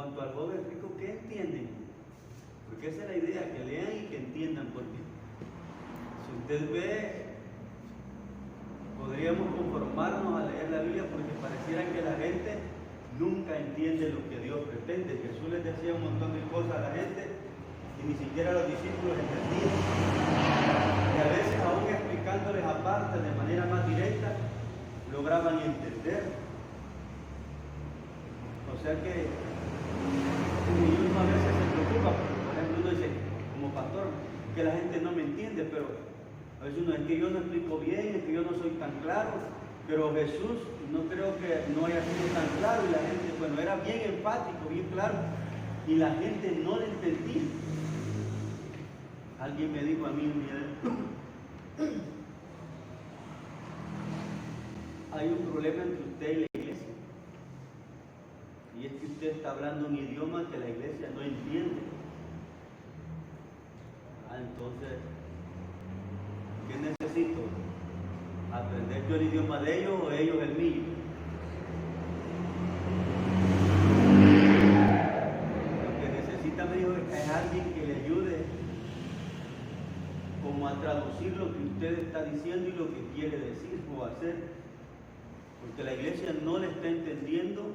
cuanto al joven rico, ¿qué entienden? Porque esa es la idea, que lean y que entiendan, porque si usted ve, podríamos conformarnos a leer la Biblia porque pareciera que la gente nunca entiende lo que Dios pretende. Jesús les decía un montón de cosas a la gente y ni siquiera los discípulos entendían. Y a veces, aún explicándoles aparte de manera más directa, lograban entender. O sea que uno a veces se preocupa, por ejemplo, uno dice, como pastor, que la gente no me entiende, pero a veces uno es que yo no explico bien, es que yo no soy tan claro, pero Jesús no creo que no haya sido tan claro y la gente, bueno, era bien enfático, bien claro, y la gente no le entendía. Alguien me dijo a mí un día, hay un problema entre usted y la iglesia, y es que usted está hablando un idioma que la iglesia no entiende. Entonces, ¿qué necesito? ¿Aprender yo el idioma de ellos o ellos el mío? Lo que necesita, me dijo, es alguien que le ayude como a traducir lo que usted está diciendo y lo que quiere decir o hacer. Porque la iglesia no le está entendiendo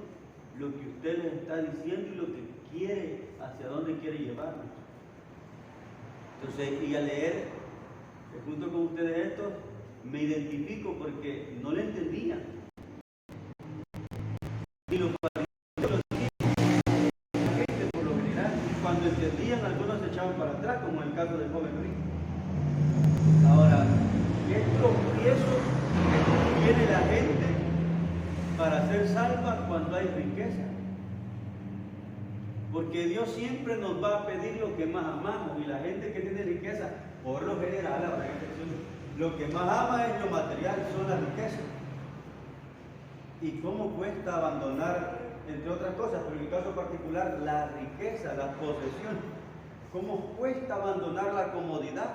lo que usted le está diciendo y lo que quiere, hacia dónde quiere llevarnos. Entonces, y al leer junto con ustedes esto, me identifico porque no le entendía. Y los fariseos, por lo general, cuando entendían, algunos se echaban para atrás, como en el caso del joven rico. Ahora, ¿qué tropiezo tiene la gente para ser salva cuando hay riqueza? Porque Dios siempre nos va a pedir lo que más amamos, y la gente que tiene riqueza, por lo general, lo que más ama es lo material, son las riquezas. Y cómo cuesta abandonar, entre otras cosas, pero en el caso particular, la riqueza, la posesión. Cómo cuesta abandonar la comodidad.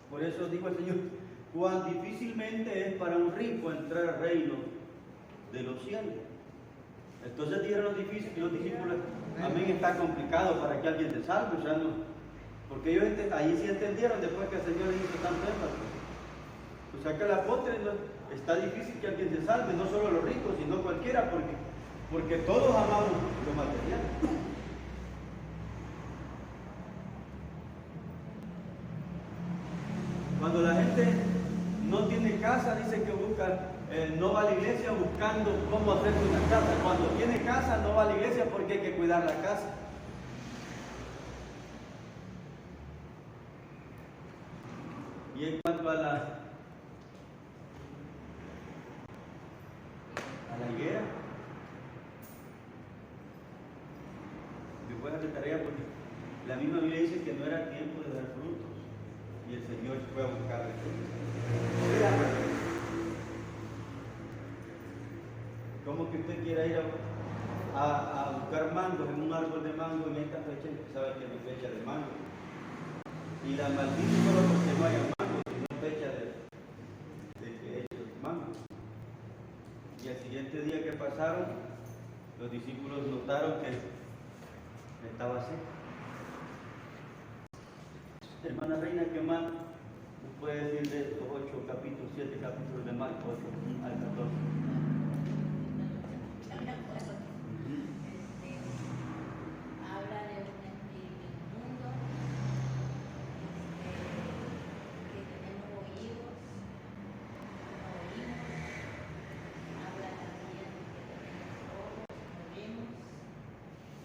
Por eso dijo el Señor, cuán difícilmente es para un rico entrar al reino de los cielos. Entonces dijeron los discípulos, amén, está complicado para que alguien se salve, o sea, no, porque ellos ahí sí entendieron después que el Señor les hizo tanto énfasis. O sea que el apóstol está difícil que alguien se salve, no solo los ricos, sino cualquiera, porque todos amamos lo material. Cuando la gente no tiene casa, dice que busca, no va a la iglesia buscando cómo hacer una casa. Cuando tiene casa, no va a la iglesia porque hay que cuidar la casa. Y en cuanto a la higuera, después de la tarea, porque la misma Biblia dice que no era tiempo de dar frutos, y el Señor fue a buscar el fruto. ¿Cómo que usted quiera ir a buscar mangos en un árbol de mango en esta fecha? Sabe que no es fecha de mango. Y la maldición solo porque no haya mango, sino fecha de que hechos mango. Y al siguiente día que pasaron, los discípulos notaron que estaba seco. Hermana Reina, ¿qué más nos puede decir de estos 8 capítulos, 7 capítulos de Marcos 8 al 14?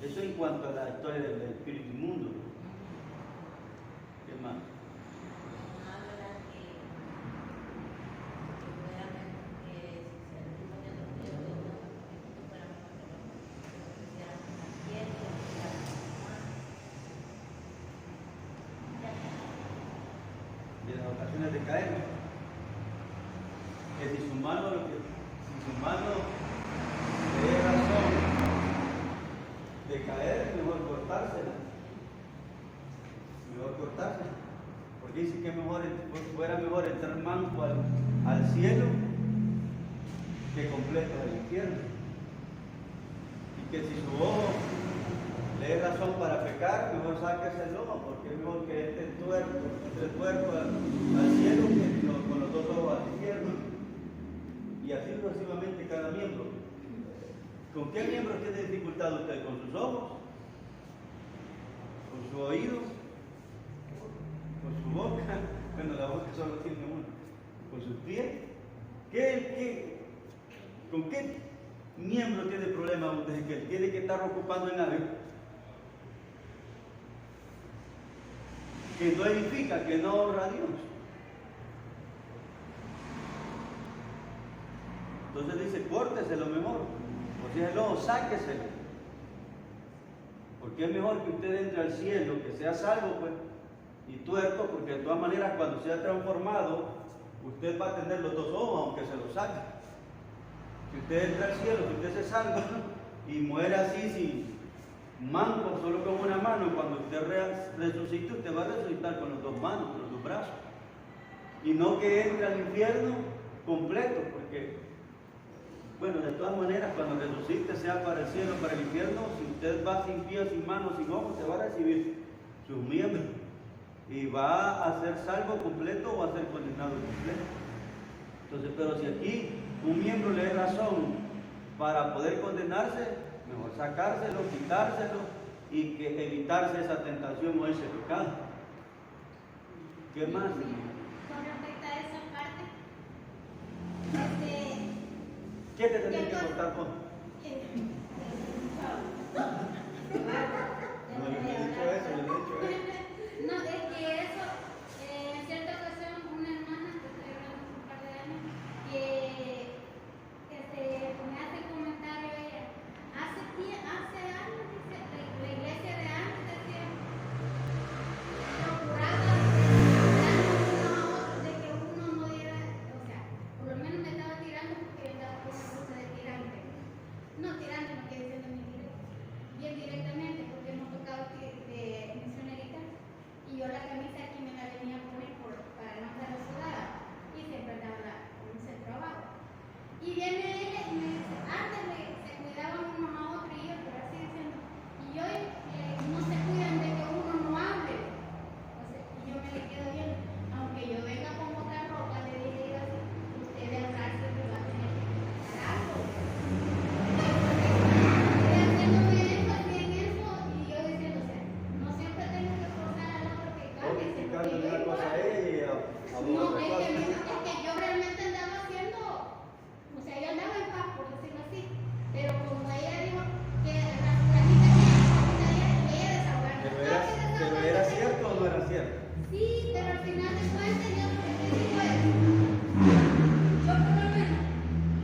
Eso en cuanto a la historia del espíritu inmundo. ¿Qué más? De las ocasiones de caer, que si su mano le da razón de caer, mejor cortársela. Porque dice que fuera mejor entrar manco al cielo que completo al infierno. que si su ojo le es razón para pecar, mejor sáqueselo, porque es mejor que este tuerto al cielo que con los dos ojos al infierno. Y así sucesivamente cada miembro. ¿Con qué miembro tiene dificultad usted? ¿Con sus ojos? ¿Con su oído? ¿Con su boca? Bueno, la boca solo tiene uno. ¿Con sus pies? ¿Con qué miembro tiene problema usted? Que tiene que estar ocupando en algo que no edifica, que no honra a Dios. Entonces dice, córteselo mejor. O sea, no, sáqueselo. Porque es mejor que usted entre al cielo, que sea salvo, pues, y tuerto, porque de todas maneras cuando sea transformado, usted va a tener los dos ojos, aunque se los saque. Si usted entra al cielo, si usted se salva y muere así sin manco, solo con una mano, cuando usted resucite, usted va a resucitar con las dos manos, con los dos brazos. Y no que entre al infierno completo, porque, bueno, de todas maneras, cuando resucite, sea para el cielo o para el infierno, si usted va sin pies, sin manos, sin ojos, se va a recibir sus miembros. Y va a ser salvo completo o va a ser condenado completo. Entonces, pero si aquí un miembro le da razón para poder condenarse, mejor sacárselo, quitárselo y que evitarse esa tentación o ese pecado. ¿Qué más? Con respecto a esa parte, ¿Qué te tenés que cortar con? No, yo no he dicho eso, yo no he dicho eso. No, es que eso, en cierta ocasión, una hermana que estoy hablando hace un par de años, que me hace el comentario ella, hace años, dice, la iglesia de antes decía, procuraba unos a otros de que uno no diera, o sea, por lo menos me estaba tirando porque yo estaba con una cosa de tirante. No tirante, no quiere decir ni directo, bien directamente, porque hemos tocado de misionerita. Y yo la camisa aquí me la venía a poner para no estar sudada y siempre andaba en un centro abajo. Y viene ella y me dice, antes se cuidaban unos a otros y yo, pero así diciendo, y hoy no se cuidan de que uno no hable. O sea, y yo me le quedo viendo, aunque yo venga con otra ropa, le dije yo así, usted de hablarse me va a tener que quitar algo. Y haciéndome énfasis en eso y yo diciendo, o sea, no siempre tengo que forzar al otro que cambie, sino que yo Una cosa a ella y a no, otra cosa. es que yo realmente andaba haciendo, o sea, yo andaba en paz, por decirlo así, pero como ella dijo que la fulanita ella desahogando. Pero era cierto o no era cierto? Sí, pero al final de cuentas yo lo que te digo es, yo por lo menos,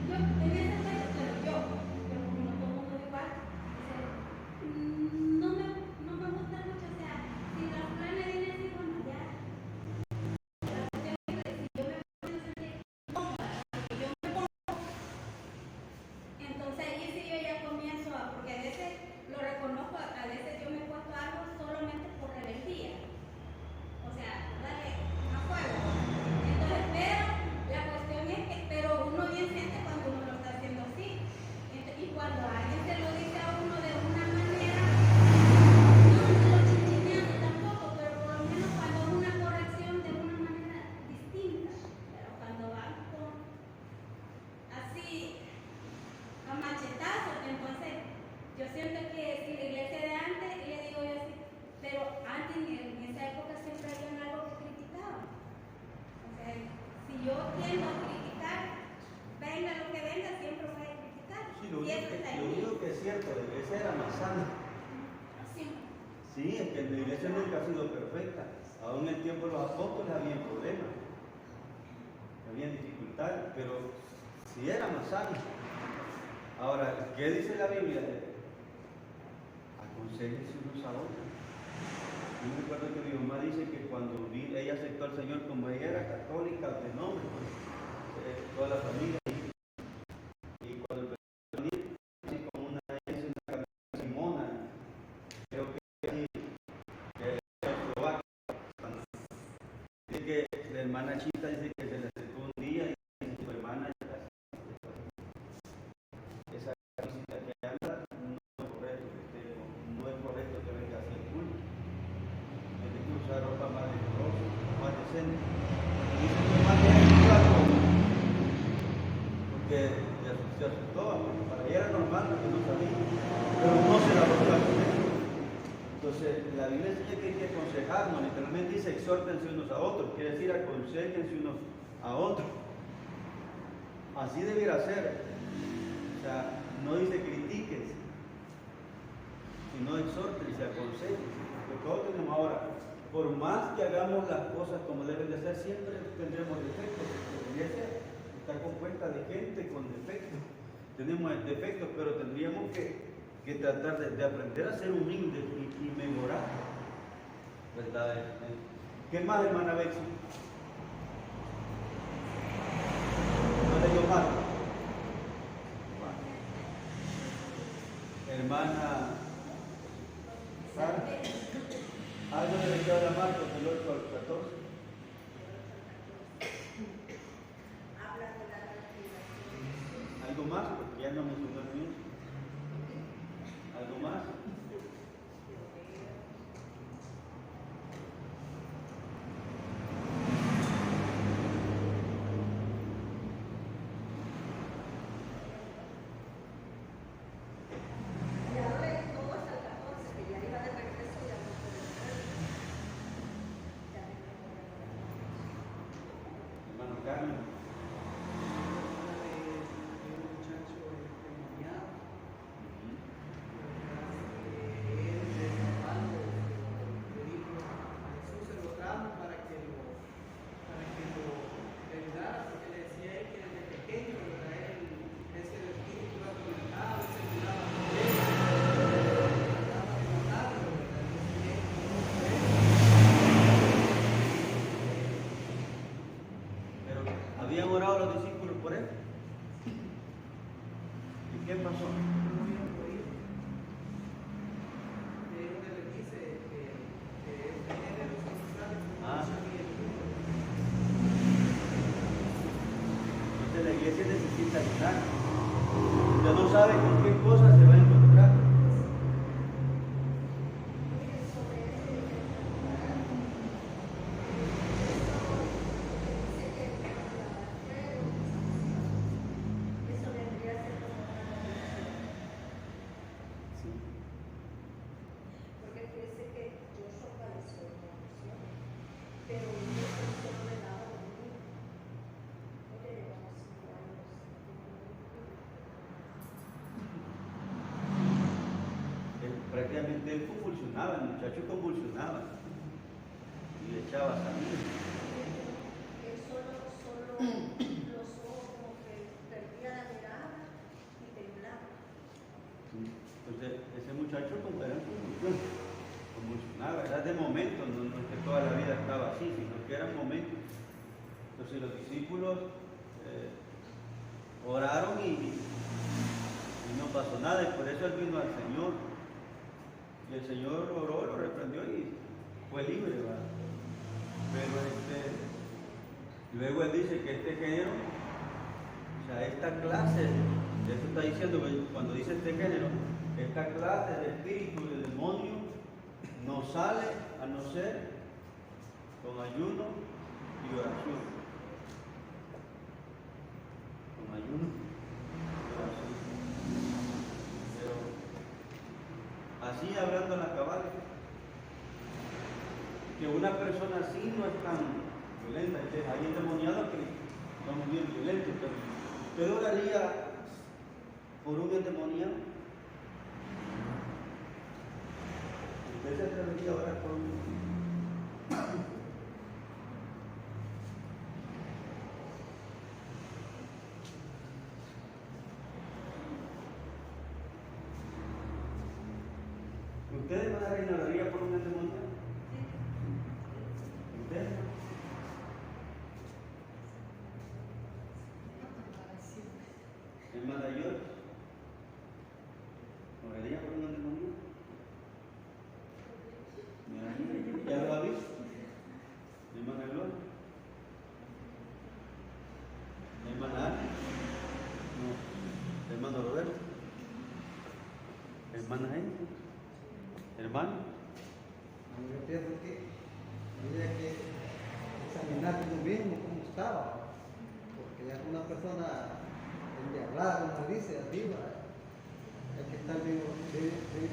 yo en ese aspecto, pero yo como no todo mundo igual, o sea, no me gusta mucho, o sea, si la fulana viene así, bueno, ya. Entonces ahí sí yo ya comienzo porque a veces lo reconozco, a veces yo me he puesto algo solamente por rebeldía. O sea, dale a fuego. Entonces, pero la cuestión es que, pero uno bien siente cuando uno lo está haciendo así. Y cuando alguien se lo dice a uno de una manera, no lo chichineando tampoco, pero por lo menos cuando es una corrección de una manera distinta. Pero cuando van con así a machetazos, entonces yo siento que si la iglesia de antes, le digo yo así, pero antes en esa época siempre había algo que criticaban. O sea, si yo tiendo a criticar, venga lo que venga, siempre voy a criticar. Sí, lo Y eso está en mí. único que es cierto, la iglesia era más sana. Siempre. Sí, es que la iglesia nunca ha sido perfecta. Aún en el tiempo de los apóstoles había problemas, había dificultades, pero sí era más sana. Ahora, ¿qué dice la Biblia? Aconséjense unos a otros. Yo me recuerdo que mi mamá dice que cuando ella aceptó al Señor, como ella era católica de nombre, toda la familia, y cuando empezó a venir, así como una camisa Simona, creo que así, que era eslovaca. Dice que la hermana Chita dice que se le acercó un día y dice, hermana, esa camisita que anda dicen que más bien el cuarto, porque se asustó, para ella era normal, porque no sabía, pero no se la volvió a comer. Entonces, la Biblia enseña que hay que aconsejarnos, literalmente dice exhórtense unos a otros, quiere decir aconsejense unos a otros. Así debiera ser. O sea, no dice critiques, sino exhórtense, aconsejense. Porque todos tenemos ahora, por más que hagamos las cosas como deben de ser, siempre tendremos defectos. La iglesia está compuesta de gente con defectos. Tenemos defectos, pero tendríamos que tratar de aprender a ser humildes y mejorar. ¿Verdad? ¿Qué más, hermana Betsy? ¿No leyó mal? Hermana Sara, algo de lo que habla Marcos del 8 al 14. ¿Algo más? Porque ya no mencionó el mío. ¿Algo más? Hermano Carmen. ¿Habían orado los discípulos por él? ¿Y qué pasó? Entonces la iglesia necesita ayudar. Usted no sabe con qué cosas se va a encontrar. Prácticamente él convulsionaba, el muchacho convulsionaba y le echaba sangre. Él solo los ojos como que perdía la mirada y temblaba. Entonces ese muchacho era convulsionaba, era de momento, no es que toda la vida estaba así, sino que eran momentos. Entonces los discípulos oraron y no pasó nada, y por eso él vino al Señor. Y el Señor oró, lo reprendió y fue libre, ¿verdad? Pero luego él dice que este género, o sea, esta clase, eso está diciendo cuando dice este género, esta clase de espíritu, de demonio, no sale a no ser con ayuno y oración. Con ayuno y oración. Así hablando en la cabal, que una persona así no es tan violenta. Hay endemoniados que son bien violentos, pero ¿usted oraría por un endemoniado? ¿Usted se atrevería a orar por un? ¿Ustedes van a reinaría por un endemoniado? ¿Ustedes? Hermana George, ¿oraría por un endemoniado? ¿Ya lo ha visto? Hermana Gloria. Hermana Ana. No. Hermano Roberto. Hermana Henry. Hermano. arriba. Hay que estar bien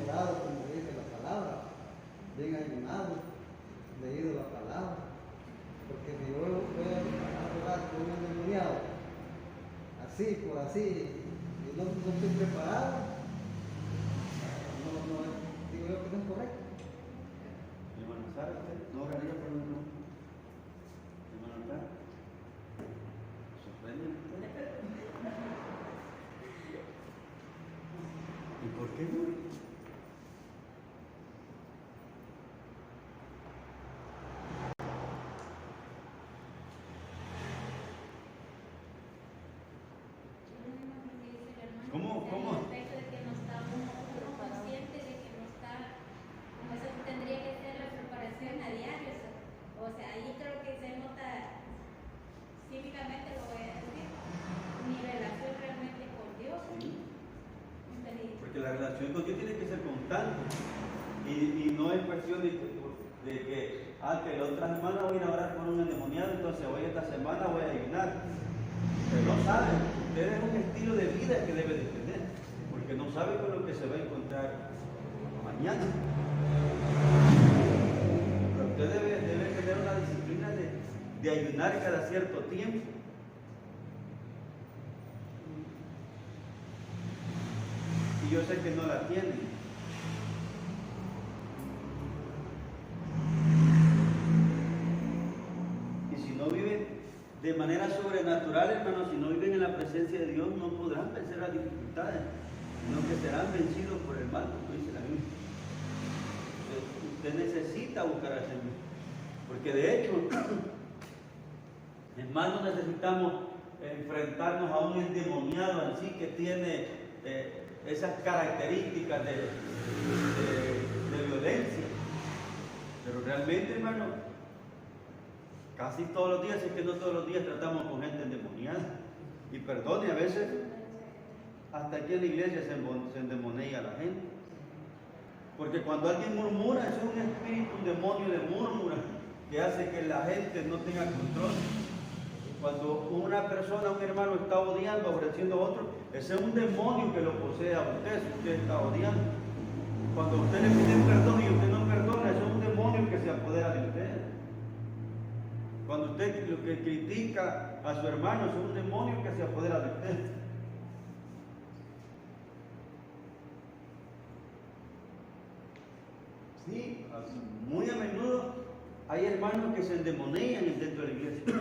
orado, como dice la palabra, bien ayunado, leído la palabra. Porque si yo voy a orar con un endemoniado, así, por así, y no estoy preparado, digo yo que no es correcto. Hermano Sara, ¿usted no oraría por un hermano? Hermano Sara, sorprende. ¿Y por qué no? ¿Cómo? El aspecto de que no está uno consciente de que no está, como eso tendría que ser la preparación a diario. O sea, ahí creo que se nota, cívicamente lo voy a decir, mi relación realmente con Dios. Sí. Feliz. Porque la relación con Dios tiene que ser constante. Y no es cuestión de que la otra semana voy a ir a orar por un endemoniado, entonces hoy esta semana voy a ayunar. Usted no sabe, usted es un estilo de vida que debe de tener, porque no sabe con lo que se va a encontrar mañana. Pero usted debe tener una disciplina de ayunar cada cierto tiempo. Y yo sé que no la tienen. Y si no viven de manera sobrenatural, hermanos, si no viven en la presencia de Dios, no podrán vencer las dificultades, sino que serán vencidos por el mal, como dice la Biblia. Usted necesita buscar al Señor, porque de hecho, hermanos, necesitamos enfrentarnos a un endemoniado así que tiene esas características de violencia. Pero realmente, hermano, casi todos los días, es que no todos los días tratamos con gente endemoniada. Y perdone, a veces hasta aquí en la iglesia se endemonia a la gente. Porque cuando alguien murmura, eso es un espíritu, un demonio de murmura, que hace que la gente no tenga control. Cuando una persona, un hermano está odiando, aborreciendo a otro, ese es un demonio que lo posee a usted, si usted está odiando. Cuando usted le pide perdón y usted no perdona, ese es un demonio que se apodera de usted. Cuando usted lo que critica a su hermano, es un demonio que se apodera de usted. Sí, muy a menudo hay hermanos que se endemonian dentro de la iglesia.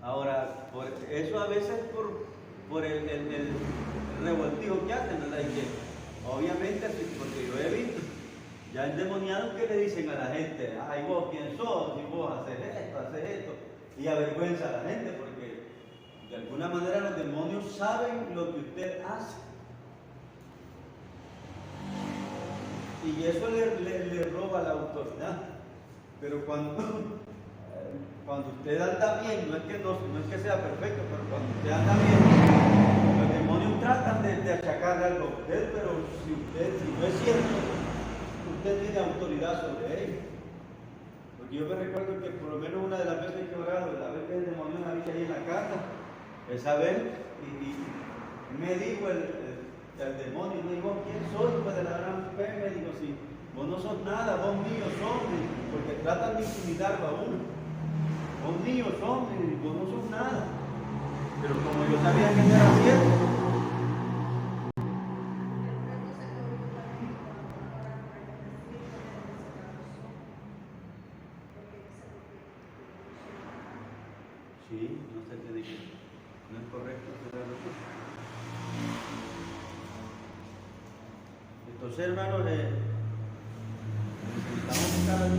Ahora, eso a veces por el revoltijo que hacen, ¿verdad? Y que obviamente, porque yo he visto ya endemoniados que le dicen a la gente, ay, vos quién sos, y vos haces esto, y avergüenza a la gente, porque de alguna manera los demonios saben lo que usted hace. Y eso le roba la autoridad. Pero cuando usted anda bien, no es que sea perfecto, pero cuando usted anda bien, los demonios tratan de achacarle algo a usted, pero si no es cierto, usted tiene autoridad sobre ellos. Porque yo me recuerdo que por lo menos una de las veces que he orado, la vez que el demonio me había ahí en la casa, esa vez, y me dijo el demonio, me dijo, ¿quién soy? Pues de la gran fe, me dijo, sí, vos no sos nada, vos mío sos, porque tratan de intimidarlo a uno. Vos mío sos, vos no sos nada. Pero como yo sabía que no era cierto, sí, no se tiene que, no es correcto hacer eso. Entonces, hermanos, necesitamos buscar.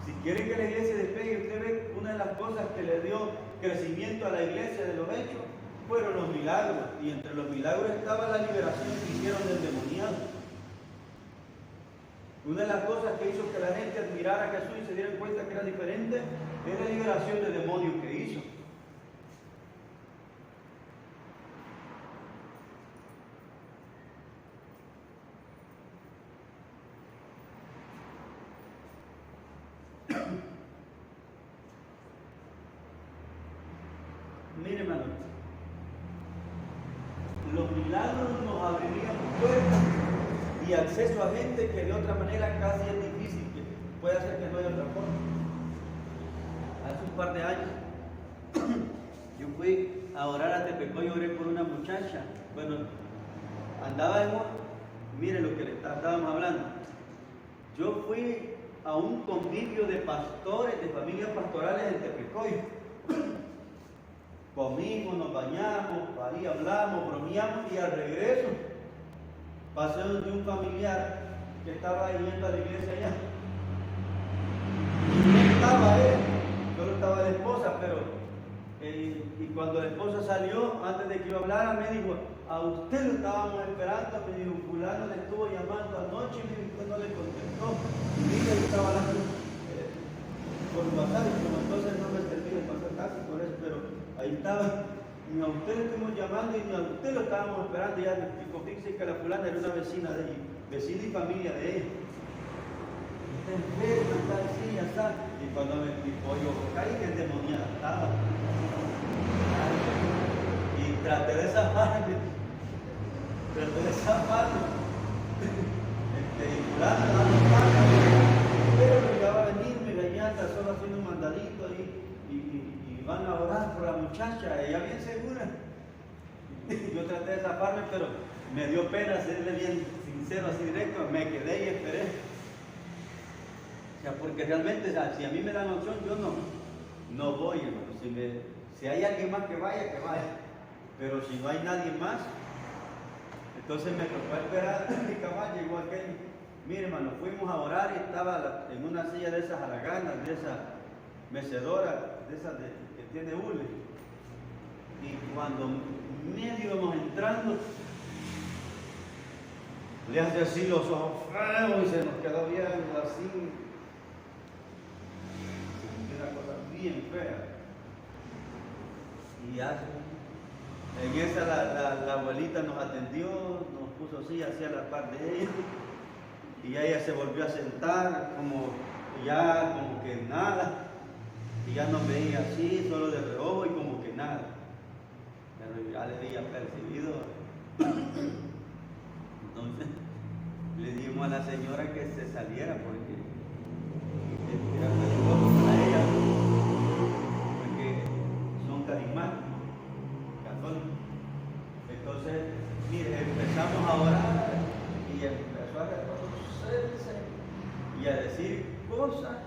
Si quieren que la iglesia despegue, usted ve una de las cosas que le dio crecimiento a la iglesia de los hechos fueron los milagros, y entre los milagros estaba la liberación que hicieron del demoniado. Una de las cosas que hizo que la gente admirara a Jesús y se dieran cuenta que era diferente es la liberación de demonios que hizo. milagros nos abrirían puertas y acceso a gente que de otra manera casi es difícil, que puede hacer que no haya otra forma. Hace un par de años yo fui a orar a Tepecoy y oré por una muchacha. Bueno, andaba en mire lo que le estábamos hablando. Yo fui a un convivio de pastores, de familias pastorales en Tepecoy. Comimos, nos bañamos, ahí hablamos, bromeamos y al regreso pasé donde un familiar que estaba yendo a la iglesia allá. Y no estaba él, solo estaba la esposa, pero y cuando la esposa salió, antes de que yo hablara, me dijo, a usted lo estábamos esperando, me dijo, fulano le estuvo llamando anoche y me dijo, usted no le contestó. Y dije, yo estaba hablando por WhatsApp, y como entonces no me servía el pasar casi por eso, pero ahí estaba. Ni a usted le estuvimos llamando y ni a usted lo estábamos esperando. Ya me explicó, fíjese que la fulana era una vecina de ella, vecina y familia de ella. Está enferma, está así, ya está. Y cuando me explicó, yo caí que endemoniada estaba. Y traté de zafarme. Y fulana, pero me iba a venir, me venía solo haciendo un mandadito ahí. Y van a orar por la muchacha, ella bien segura. Yo traté de zafarme, pero me dio pena serle bien sincero, así directo, me quedé y esperé. O sea, porque realmente, si a mí me dan opción, yo no voy, hermano. Si hay alguien más que vaya, que vaya. Pero si no hay nadie más, entonces me tocó esperar mi caballo, igual que él. Mire, hermano, fuimos a orar y estaba en una silla de esas haraganas, de esas mecedoras, de esas que tiene hule. Y cuando medio íbamos entrando, le hace así los ojos feos y se nos quedó viendo así. Una cosa bien fea. Y en esa la abuelita nos atendió, nos puso así, hacia la par de ella. Y ella se volvió a sentar como que nada. Y ya nos veía así, solo de reojo y como que nada. Pero ya le había percibido. Entonces le dijimos a la señora que se saliera porque era peligroso para ella, porque son carismáticos, católicos. Entonces, mire, empezamos a orar y empezó a reconocerse y a decir cosas.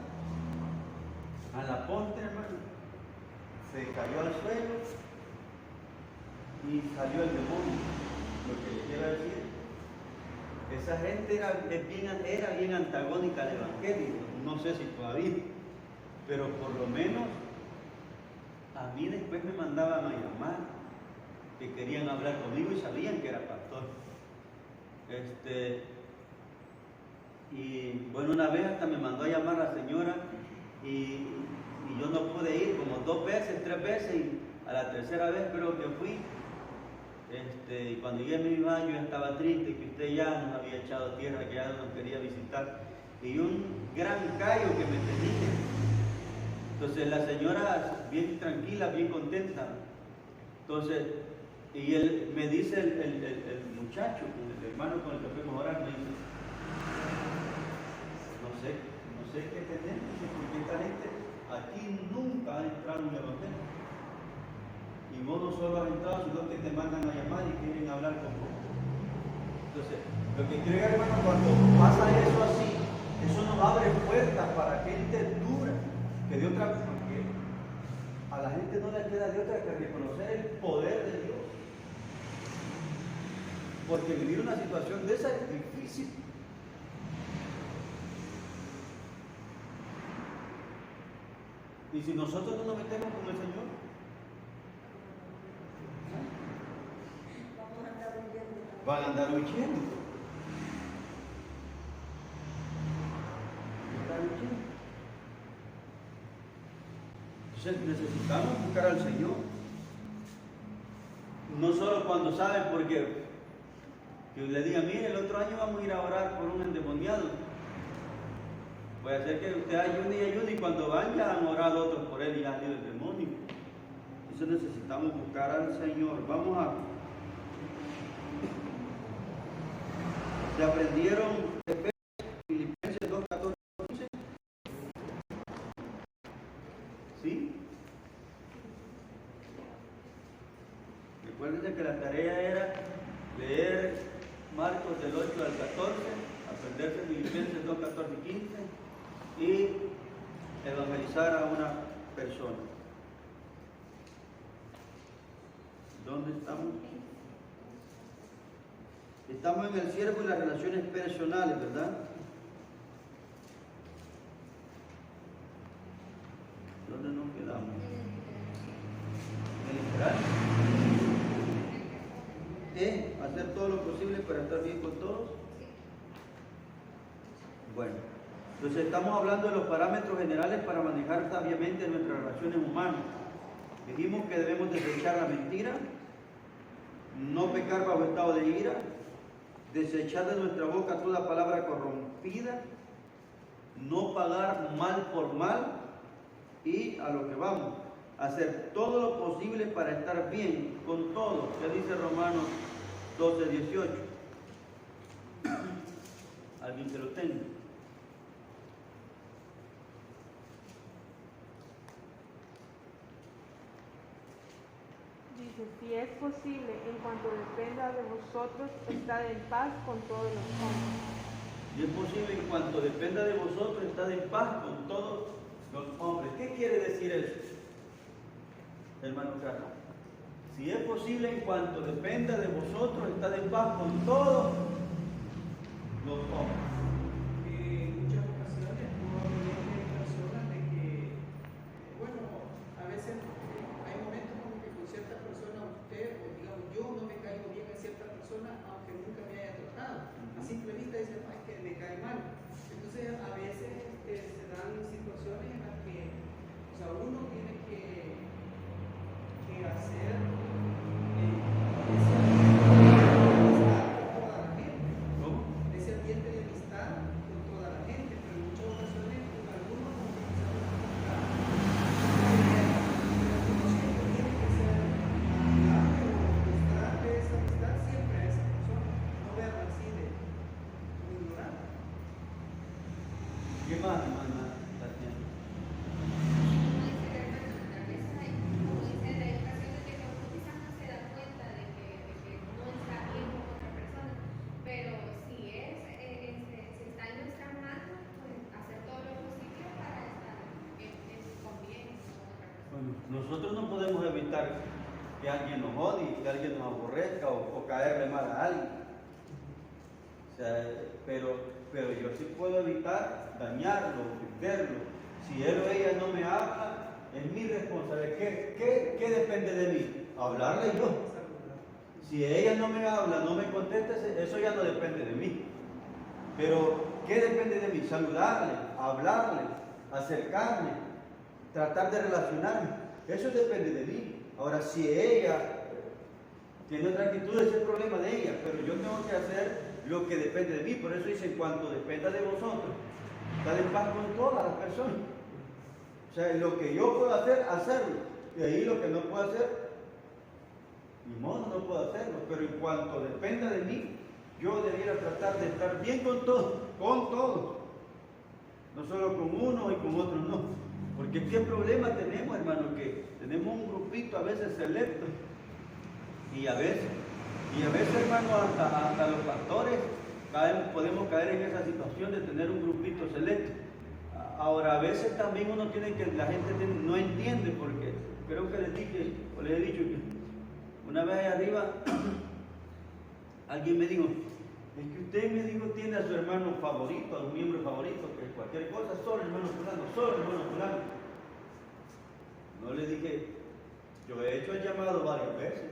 A la postre, hermano, se cayó al suelo y salió el demonio. Lo que le quiero decir, esa gente era bien antagónica al evangelio. No sé si todavía, pero por lo menos a mí después me mandaban a llamar, que querían hablar conmigo y sabían que era pastor. Y bueno, una vez hasta me mandó a llamar la señora y yo no pude ir como 2 veces, 3 veces, y a la tercera vez creo que fui. Y cuando llegué a mi baño ya estaba triste, que usted ya nos había echado tierra, que ya no nos quería visitar, y un gran callo que me tenía. Entonces la señora bien tranquila, bien contenta. Entonces, y él me dice el muchacho, el hermano con el que fuimos a orar, me dice, no sé qué tenemos, porque esta gente aquí nunca ha entrado en el evangelio. Y vos no solo has entrado, sino que te mandan a llamar y quieren hablar con vos. Entonces, lo que quiero, hermano, cuando pasa eso así, eso nos abre puertas para gente dura, que de otra, porque a la gente no le queda de otra que reconocer el poder de Dios. Porque vivir una situación de esa es difícil. Y si nosotros no nos metemos con el Señor, van a andar huyendo. Entonces necesitamos buscar al Señor. No solo cuando saben, porque que le digan, mire, el otro año vamos a ir a orar por un endemoniado. Puede ser que usted ayune y cuando van ya han orado otros por él y han ido el demonio. Entonces necesitamos buscar al Señor. Vamos a ¿Se aprendieron Filipenses 2:14? ¿Sí? Recuerden que la tarea era leer Marcos del 8 al 14, aprenderse Filipenses 2, 14 y 15 y evangelizar a una persona. ¿Dónde estamos? Estamos en el siervo y las relaciones personales, ¿verdad? ¿Dónde nos quedamos? En el liderazgo. Hacer todo lo posible para estar bien con todos. Bueno, entonces estamos hablando de los parámetros generales para manejar sabiamente nuestras relaciones humanas. Dijimos que debemos desechar la mentira, no pecar bajo estado de ira, desechar de nuestra boca toda palabra corrompida, no pagar mal por mal y a lo que vamos, hacer todo lo posible para estar bien con todos. ¿Qué dice Romanos 12:18? ¿Alguien que lo tenga? Dice, si es posible, en cuanto dependa de vosotros, estad en paz con todos los hombres. Si es posible, en cuanto dependa de vosotros, estad en paz con todos los hombres. ¿Qué quiere decir eso, hermano Carlos? Si es posible, en cuanto dependa de vosotros, estad en paz con todos los hombres. En muchas ocasiones probablemente hay personas de que, bueno, a veces hay momentos como que con cierta persona usted, o digamos yo, no me caigo bien a cierta persona, aunque nunca me haya tratado. A simple vista dice, no, es que me cae mal. Entonces a veces se dan situaciones en las que, o sea, uno tiene que hacer ese ambiente de amistad con toda la gente, pero en muchas ocasiones con algunos como que quizás no uno siempre tiene que ser amigable o mostrarle esa amistad siempre a esa persona, no verla así de como ignorante. ¿Qué más, hermana Tatiana? Nosotros no podemos evitar que alguien nos odie, que alguien nos aborrezca o caerle mal a alguien. O sea, pero yo sí puedo evitar dañarlo, ofenderlo. Si él o ella no me habla, es mi responsabilidad. ¿Qué depende de mí? Hablarle yo. Si ella no me habla, no me contesta, eso ya no depende de mí. Pero, ¿qué depende de mí? Saludarle, hablarle, acercarme, tratar de relacionarme. Eso depende de mí. Ahora, si ella tiene otra actitud, ese es el problema de ella, pero yo tengo que hacer lo que depende de mí. Por eso dice, en cuanto dependa de vosotros, estar en paz con todas las personas. O sea, lo que yo puedo hacer, hacerlo. Y ahí lo que no puedo hacer, ni modo, no puedo hacerlo. Pero en cuanto dependa de mí, yo debiera tratar de estar bien con todos, no solo con uno y con otros no. Porque qué problema tenemos, hermano, que tenemos un grupito a veces selecto y a veces, hermano, hasta los pastores podemos caer en esa situación de tener un grupito selecto. Ahora, a veces también uno tiene que, la gente no entiende, porque creo que les he dicho que una vez allá arriba alguien me dijo, es que usted me dijo tiene a su hermano favorito, a un miembro favorito, que cualquier cosa, solo hermano fulano. No le dije, yo he hecho el llamado varias veces.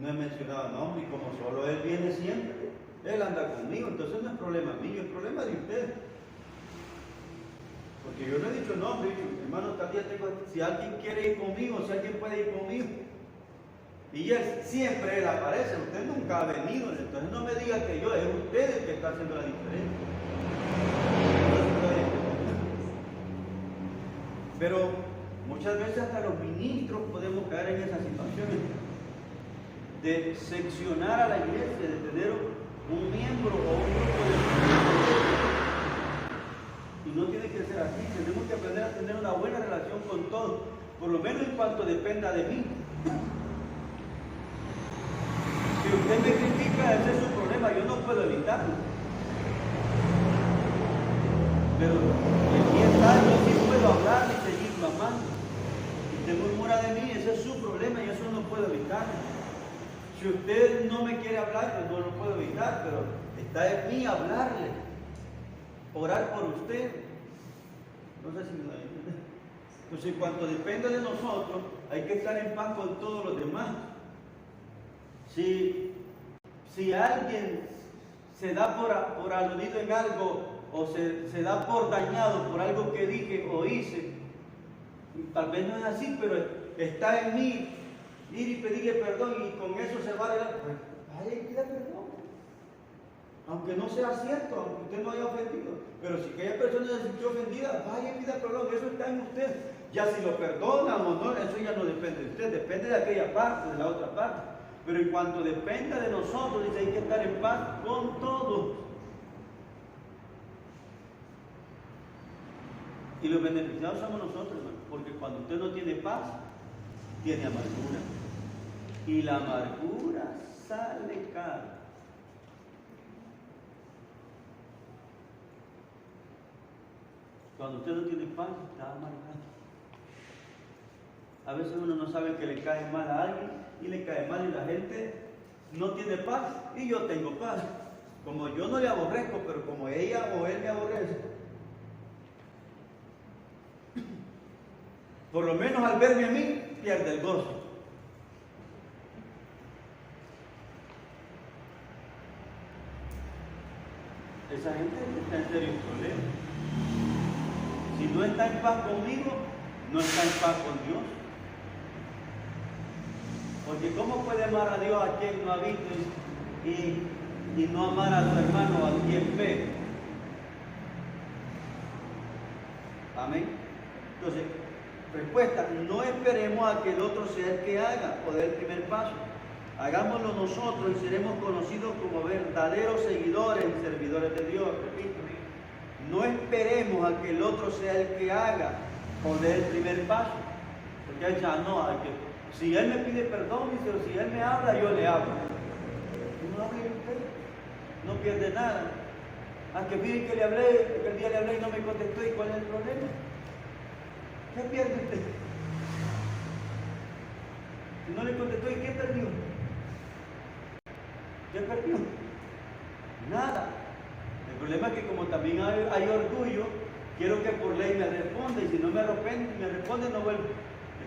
No he mencionado nombre y como solo él viene siempre, él anda conmigo, entonces no es problema mío, es problema de usted. Porque yo no he dicho nombre, he dicho, hermano, tal día si alguien quiere ir conmigo, si alguien puede ir conmigo. Y siempre él aparece, usted nunca ha venido, entonces no me diga que yo, es usted el que está haciendo la diferencia. Pero muchas veces hasta los ministros podemos caer en esas situaciones. de seccionar a la iglesia, de tener un miembro o un grupo de personas. Y no tiene que ser así, tenemos que aprender a tener una buena relación con todos, por lo menos en cuanto dependa de mí. Si usted me critica, ese es su problema, yo no puedo evitarlo. Pero en 10 años sí puedo hablar y seguir mamando. Si usted murmura de mí, ese es su problema y eso no puedo evitarlo. Si usted no me quiere hablar, pues no lo puedo evitar, pero está en mí hablarle, orar por usted. No sé si me da entender. Entonces, en cuanto depende de nosotros, hay que estar en paz con todos los demás. Si alguien se da por aludido en algo o se da por dañado por algo que dije o hice, tal vez no es así, pero está en mí ir y pedirle perdón y con eso se va a dar, pues vaya y pida perdón. Aunque no sea cierto, aunque usted no haya ofendido. Pero si aquella persona se sintió ofendida, vaya y pida perdón, eso está en usted. Ya si lo perdonan o no, eso ya no depende de usted, depende de aquella parte, de la otra parte. Pero en cuanto dependa de nosotros, dice, hay que estar en paz con todos. Y los beneficiados somos nosotros, hermano, porque cuando usted no tiene paz, tiene amargura. Y la amargura sale cara. Cuando usted no tiene paz, está amargado. A veces uno no sabe que le cae mal a alguien y le cae mal y la gente no tiene paz y yo tengo paz. Como yo no le aborrezco, pero como ella o él me aborrece, por lo menos al verme a mí, pierde el gozo. Esa gente está en serios problemas. Si no está en paz conmigo, no está en paz con Dios. Porque ¿cómo puede amar a Dios a quien no ha visto y no amar a su hermano a quien ve? Amén. Entonces, respuesta, no esperemos a que el otro sea el que haga o dé el primer paso. Hagámoslo nosotros y seremos conocidos como verdaderos seguidores y servidores de Dios. Repito, no esperemos a que el otro sea el que haga o dé el primer paso. Porque hay ya no, hay que, si él me pide perdón, dice, si él me habla, yo le hablo. No hable usted, no pierde nada. A que piden que le hablé, que el día le hablé y no me contestó, ¿y cuál es el problema? ¿Qué pierde usted? Si no le contestó, ¿y qué perdió? ¿Qué perdió? Nada. El problema es que como también hay orgullo, quiero que por ley me responda, y si no me responde, no vuelvo.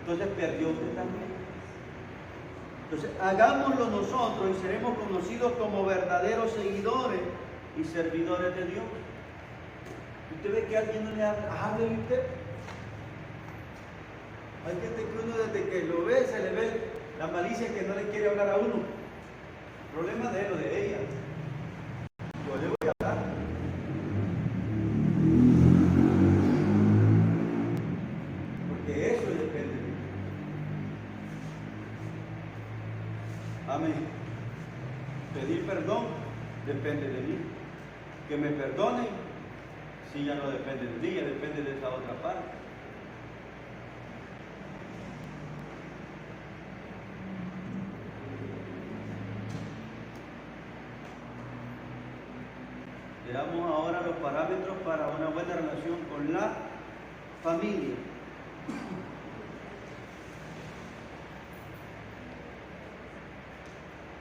Entonces perdió usted también. Entonces, hagámoslo nosotros y seremos conocidos como verdaderos seguidores y servidores de Dios. Usted ve que alguien no le habla, háblele usted. Hay gente que uno desde que lo ve, se le ve la malicia que no le quiere hablar a uno. Problema de él o de ella. Yo le voy a hablar. Porque eso depende de mí. Amén. Pedir perdón depende de mí. Que me perdonen, si ya no depende de mí, ya depende de esa otra parte. Veamos ahora los parámetros para una buena relación con la familia.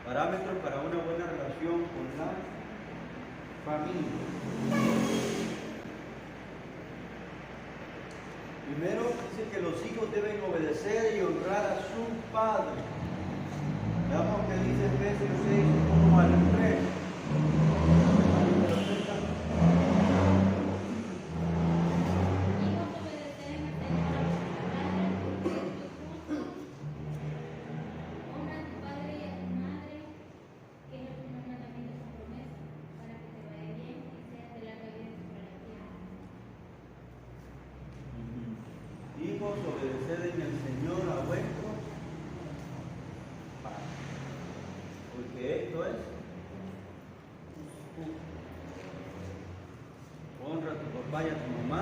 Parámetros para una buena relación con la familia. Primero dice que los hijos deben obedecer y honrar a su padre. Veamos qué dice Efesios 6, 1 al 3. Obedeced en el Señor a vuestros padres. es. Honra a tu papá y a tu mamá,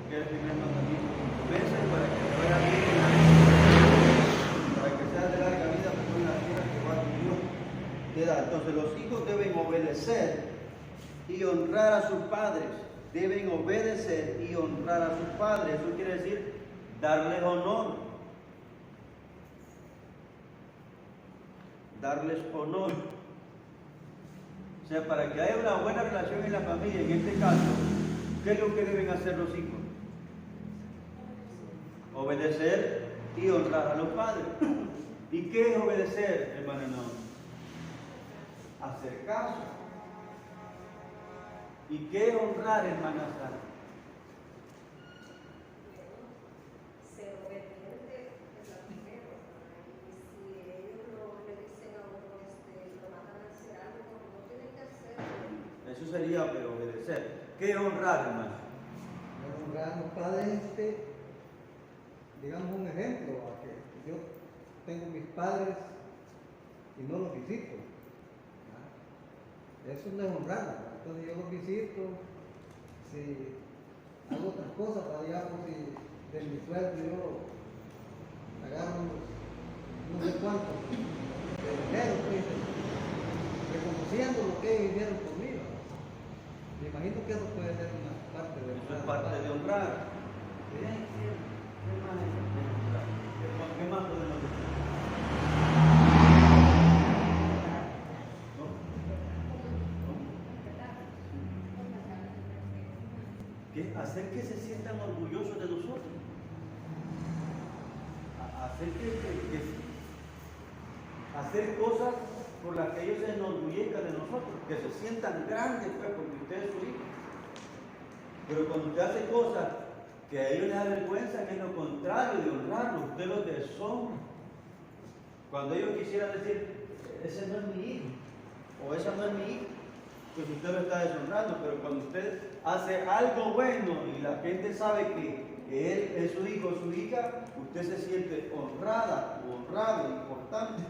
que es el primer mandamiento con promesa, para que te vaya bien en la vida, para que seas de larga vida, pues en la tierra que va tu Dios te da. Entonces los hijos deben obedecer y honrar a sus padres. Deben obedecer y honrar a sus padres. Eso quiere decir darles honor. Darles honor. O sea, para que haya una buena relación en la familia, en este caso, ¿qué es lo que deben hacer los hijos? Obedecer y honrar a los padres. ¿Y qué es obedecer, hermano? No. Hacer caso. ¿Y qué es honrar, hermana Sara? Ser obediente es lo primero. Y si ellos le dicen a uno, lo mandan a hacer algo, no tienen que hacerlo. Eso sería obedecer. ¿Qué es honrar, hermano? Honrar a los padres, digamos un ejemplo, a que yo tengo mis padres y no los visito. Eso no es honrar. Entonces yo los visito, si hago otras cosas, para digamos, si de mi sueldo yo agarro no sé cuánto de dinero, pues, reconociendo lo que ellos hicieron conmigo. Me imagino que eso puede ser una parte de Eso es parte de honrar. ¿Qué más es de honrar? ¿Qué más podemos decir? ¿Qué? Hacer que se sientan orgullosos de nosotros. Hacer cosas por las que ellos se enorgullezcan de nosotros, que se sientan grandes, pues, porque usted es su hijo. Pero cuando usted hace cosas que a ellos les da vergüenza, que es lo contrario de honrarlos, usted los deshonra. Cuando ellos quisieran decir, ese no es mi hijo, o esa no es mi hijo, pues usted lo está deshonrando. Pero cuando usted hace algo bueno y la gente sabe que él es su hijo o su hija, usted se siente honrada o honrado, importante.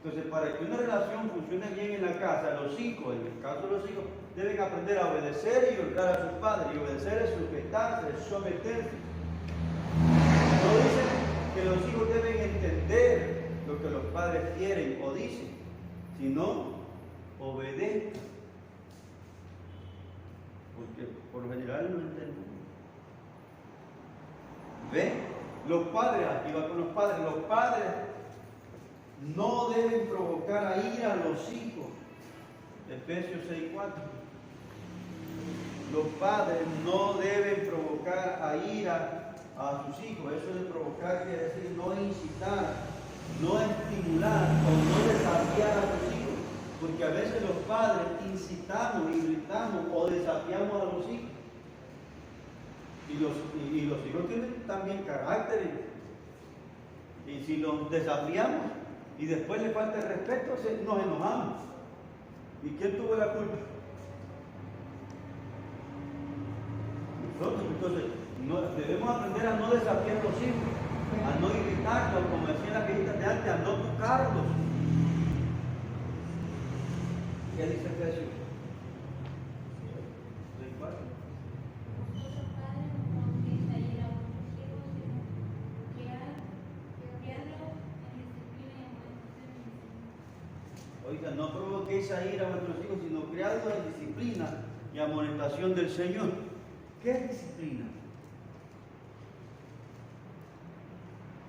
Entonces, para que una relación funcione bien en la casa, los hijos, en el caso de los hijos, deben aprender a obedecer y honrar a sus padres. Y obedecer es sujetarse, es someterse. No dice que los hijos deben entender lo que los padres quieren o dicen, sino obedezcan. Porque por lo general no entendemos. ¿Ven? Los padres, aquí va con los padres no deben provocar a ira a los hijos. Efesios 6:4. Los padres no deben provocar a ira a sus hijos. Eso de provocar quiere decir no incitar, no estimular o no desafiar a sus hijos. Porque a veces los padres incitamos y gritamos o desafiamos a los hijos. Y los hijos tienen también carácter. Y si los desafiamos y después le falta el respeto, nos enojamos. ¿Y quién tuvo la culpa? Nosotros. Entonces, debemos aprender a no desafiar a los hijos, a no irritarlos, como decían las viejitas de antes, a no tocarlos. ¿Qué dice Efesios? Oiga, no provoquéis a ira a vuestros hijos, sino criadlos en disciplina y amonestación del Señor. ¿Qué es disciplina?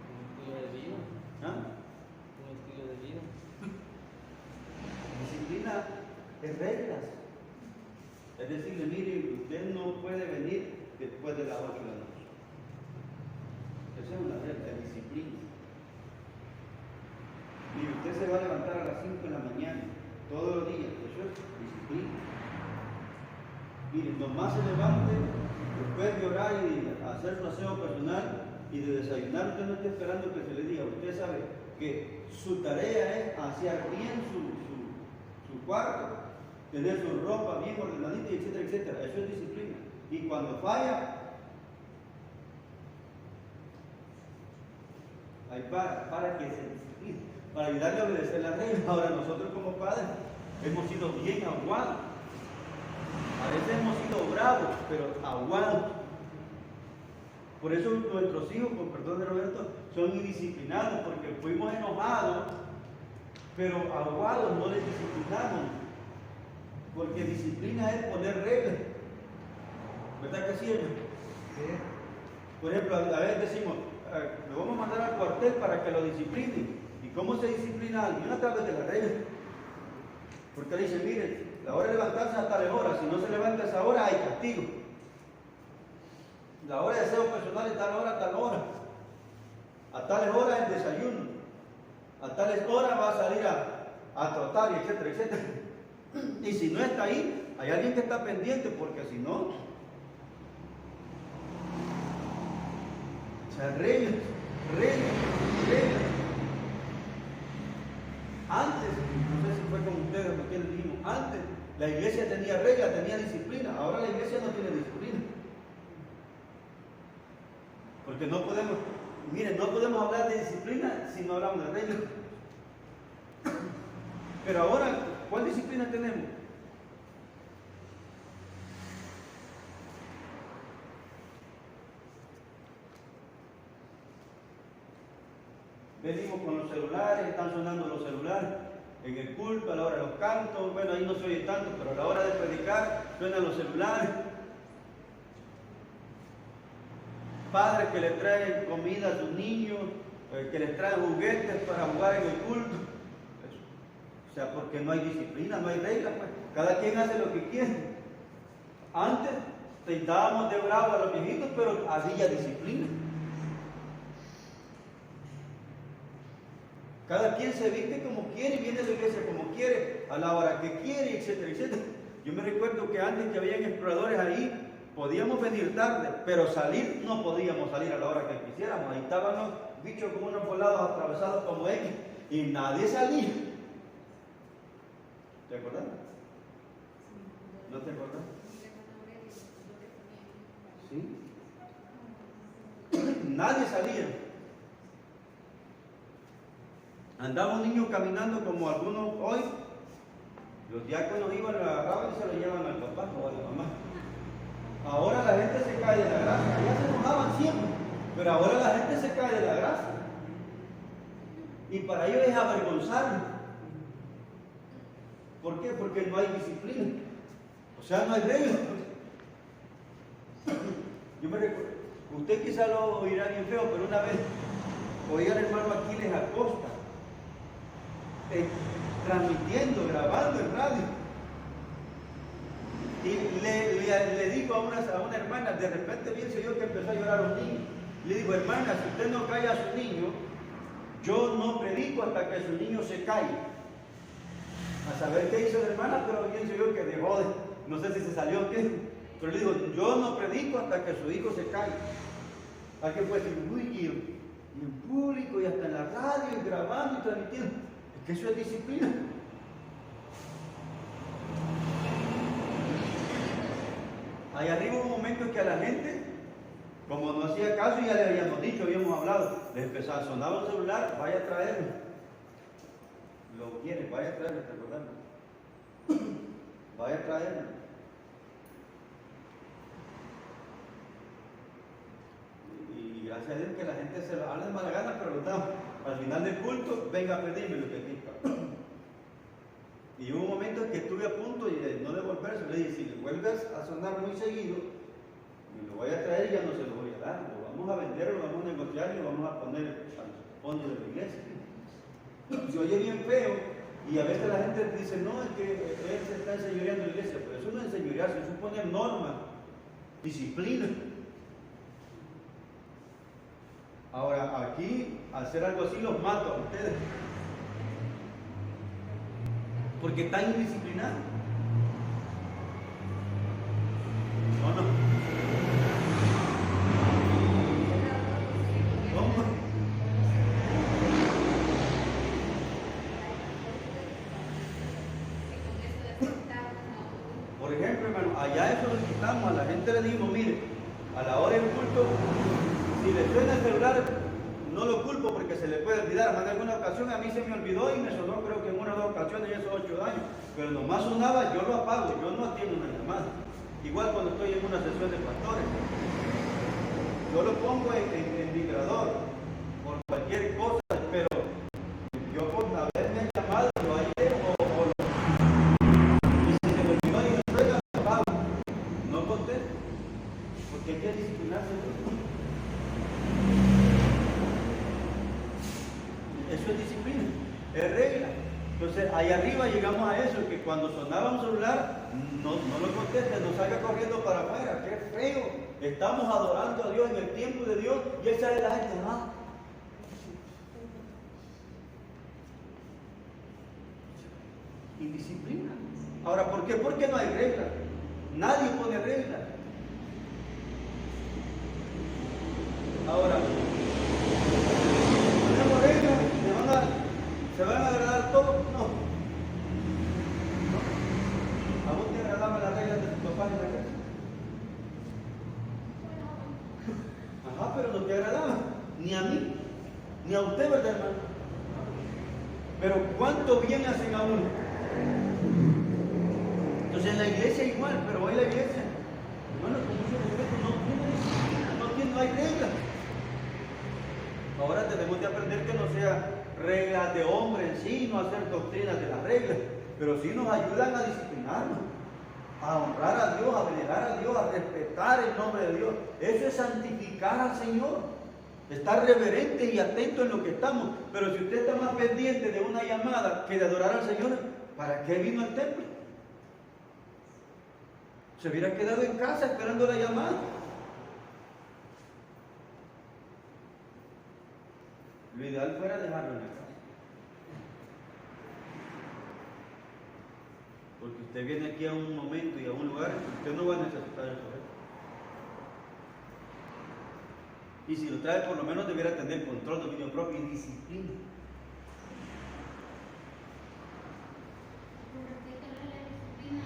Un estilo de vida. ¿Ah? Un estilo de vida. Disciplina es reglas. Es decirle, mire, usted no puede venir después de las 8 de la noche. Esa es una regla de disciplina. Y usted se va a levantar a las 5 de la mañana, todos los días. Eso es disciplina. Mire, nomás se levante, después de orar y hacer su aseo personal y de desayunar, usted no está esperando que se le diga. Usted sabe que su tarea es asear bien su cuarto, tener su ropa bien ordenadita, etcétera, etcétera. Eso es disciplina. Y cuando falla, ahí para que se discipline. para ayudarle a obedecer las reglas. Ahora nosotros como padres hemos sido bien aguados. A veces hemos sido bravos, pero aguados. Por eso nuestros hijos, con perdón de Roberto, son indisciplinados, porque fuimos enojados, pero aguados, no les disciplinamos. Porque disciplina es poner reglas. ¿Verdad que sí, hermano? Sí. Por ejemplo, a veces decimos, lo vamos a mandar al cuartel para que lo disciplinen. ¿Y cómo se disciplina a alguien? A través de las reglas. Porque le dice, mire, la hora de levantarse a tales horas, si no se levanta a esa hora hay castigo. La hora de aseo personal es tal hora a tal hora. A tales horas el desayuno. A tales horas va a salir a trotar, etcétera, etcétera. Y si no está ahí, hay alguien que está pendiente, porque si no, o sea, reglas. Antes, no sé si fue con ustedes o con quienes dijimos, antes la iglesia tenía reglas, tenía disciplina. Ahora la iglesia no tiene disciplina. Porque no podemos, miren, no podemos hablar de disciplina si no hablamos de reglas. Pero ahora, ¿cuál disciplina tenemos? Venimos con los celulares, están sonando los celulares en el culto, a la hora de los cantos, bueno, ahí no se oye tanto, pero a la hora de predicar suenan los celulares. Padres que le traen comida a sus niños, que les traen juguetes para jugar en el culto. O sea, porque no hay disciplina, no hay reglas, pues. Cada quien hace lo que quiere. Antes tentábamos de bravo a los viejitos, pero había disciplina. Cada quien se viste como quiere y viene a la iglesia como quiere, a la hora que quiere, etcétera, etcétera. Yo me recuerdo que antes que habían exploradores ahí, podíamos venir tarde, pero salir no podíamos salir a la hora que quisiéramos. Ahí estaban los bichos como unos volados atravesados como X y nadie salía. ¿Te acuerdas? ¿No te acuerdas? ¿Sí? Nadie salía. Andaba un niño caminando como algunos hoy. Los diáconos iban, lo agarraban y se lo llevan al papá o a la mamá. Ahora la gente se cae de la gracia. Ya se enojaban siempre, pero ahora la gente se cae de la gracia. Y para ellos es avergonzarlos. ¿Por qué? Porque no hay disciplina. O sea, no hay reglas. Yo me recuerdo, usted quizá lo oirá bien feo, pero una vez oí al hermano Aquiles Acosta transmitiendo, grabando en radio. Y le digo a una hermana, de repente vi el Señor que empezó a llorar a un niño. Le digo, hermana, si usted no calla a su niño, yo no predico hasta que su niño se calle. A saber qué hizo la hermana, pero vi el Señor que dejó de, no sé si se salió o qué, pero le digo, yo no predico hasta que su hijo se calle. ¿A qué puede decir? Uy, y en público y hasta en la radio y grabando y transmitiendo. Es que eso es disciplina. Ahí arriba hubo un momento en que a la gente, como no hacía caso, ya le habíamos dicho, habíamos hablado, les empezaba a sonar un celular, vaya a traerlo. Lo quiere, vaya a traerlo, te acordás. Vaya a traerlo. Y gracias a Dios que la gente se lo habla de mala gana, pero lo damos. Al final del culto, venga a pedirme lo que aquí está. Y hubo un momento en que estuve a punto de no devolverse. Le dije, si le vuelves a sonar muy seguido, me lo voy a traer y ya no se lo voy a dar. Lo vamos a vender, lo vamos a negociar y lo vamos a poner al fondo de la iglesia. Se oye bien feo y a veces la gente dice, no, es que él se está enseñoreando la iglesia. Pero eso no es enseñorearse, eso es poner normas, disciplina. Ahora, aquí, hacer algo así los mato a ustedes. Porque están indisciplinados. ¿O no? ¿Cómo? Por ejemplo, hermano, allá eso lo quitamos, a la gente le dimos, mire, a la hora del culto, si le suena el celular, no lo culpo porque se le puede olvidar. Más de alguna ocasión a mí se me olvidó y me sonó, creo que en una o dos ocasiones en esos 8 años. Pero nomás sonaba, yo lo apago, yo no atiendo una llamada. Igual cuando estoy en una sesión de pastores. Yo lo pongo en vibrador por cualquier cosa, pero yo por haberme llamado lo ayer o lo. Y si se me olvidó y me ruega, lo apago. No contesto, porque hay que disciplinarse. Eso es disciplina, es regla. Entonces, ahí arriba llegamos a eso, que cuando sonaba un celular, no lo conteste, no salga corriendo para afuera. ¡Qué feo! Estamos adorando a Dios en el tiempo de Dios y Él sale la gente, ¿no? Indisciplina. Ahora, ¿por qué? Porque no hay regla. Nadie pone regla. Ahora, ponemos reglas, ¿se van a agradar todos? No. ¿A vos te agradaban las reglas de tu papá en la casa? Ajá, pero no te agradaban. Ni a mí, ni a usted, ¿verdad, hermano? Pero ¿cuánto bien hacen a uno? Entonces en la iglesia igual, pero hoy la iglesia, bueno, con mucho respeto, no tiene disciplina, no hay reglas. Ahora tenemos de aprender que no sea reglas de hombre en sí, no hacer doctrinas de las reglas, pero sí nos ayudan a disciplinarnos, a honrar a Dios, a venerar a Dios, a respetar el nombre de Dios. Eso es santificar al Señor, estar reverente y atento en lo que estamos. Pero si usted está más pendiente de una llamada que de adorar al Señor, ¿para qué vino al templo? Se hubiera quedado en casa esperando la llamada. Lo ideal fuera dejarlo en la casa. Porque usted viene aquí a un momento y a un lugar que usted no va a necesitar el poder. Y si lo trae, por lo menos debiera tener control, dominio propio y disciplina. Con respecto a la disciplina,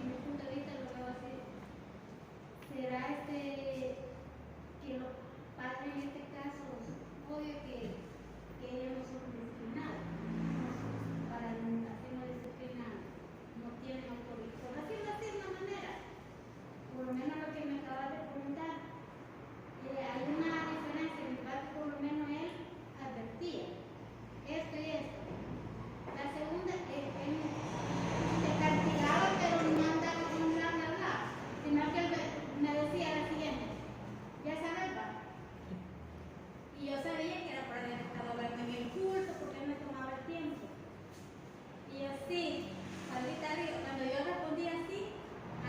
mi punto de vista lo veo así. ¿Será que los padres en este caso, obvio que ellos no son disciplinados? Para hacer una disciplina no tienen autoridad. Por decirlo así de una manera, por lo menos lo que me acabas de preguntar, hay una diferencia. Mi padre, por lo menos él advertía esto y esto. La segunda es que te castigaba, pero no andaba con un gran hablar, sino que él me decía la siguiente: ya sabes, va. Y yo sabía que era por haber estado hablando en el culto, porque él me tomaba el tiempo. Y así, ahorita digo, cuando yo respondía así,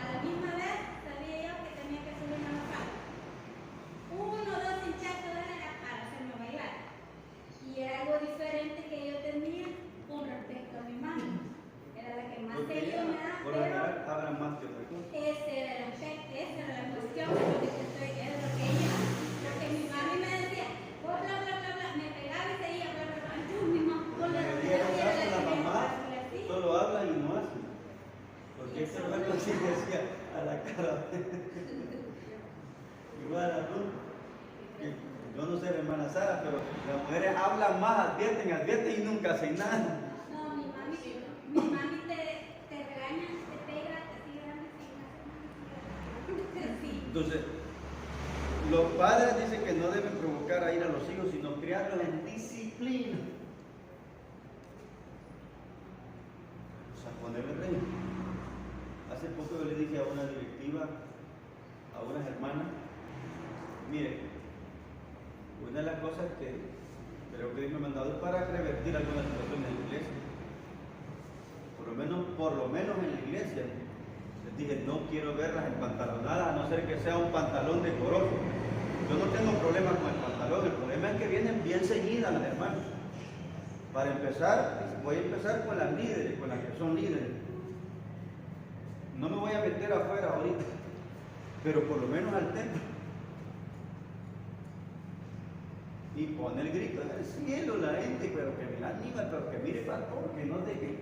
a la misma vez sabía yo que tenía que subirme a la cama. 1 o 2 hinchazos de era para hacerme bailar. Y era algo diferente que yo tenía con respecto a mi mami. Era la que más serio me da, Por lo general hablan más que otra cosa. esa era la cuestión, lo que mi mami me decía, bla, bla, bla, bla, me pegaba y seguía, bla, bla, bla. Entonces mi mamá, con la mamá, solo hablan y no hacen. Porque eso no es lo que decía a la cara. Igual a tú. Yo no sé, hermana Sara, pero las mujeres hablan más, advierten y nunca hacen nada. No, mi mami te regaña, te pega, te tira, sí. Entonces, los padres dicen que no deben provocar a ir a los hijos, sino criarlos en disciplina. O sea, ponerle reglas. Hace poco yo le dije a una directiva, a unas hermanas, mire, una de las cosas que creo que Dios me ha mandado es para revertir algunas situaciones en la iglesia. Por lo menos en la iglesia. Les dije, no quiero verlas empantalonadas, a no ser que sea un pantalón decoroso. Yo no tengo problemas con el pantalón, el problema es que vienen bien ceñidas las hermanas. Para empezar, voy a empezar con las líderes, con las que son líderes. No me voy a meter afuera ahorita, pero por lo menos al templo. Y pone el grito en el cielo la gente, pero que me la anima, pero que mire para todo, que no deje.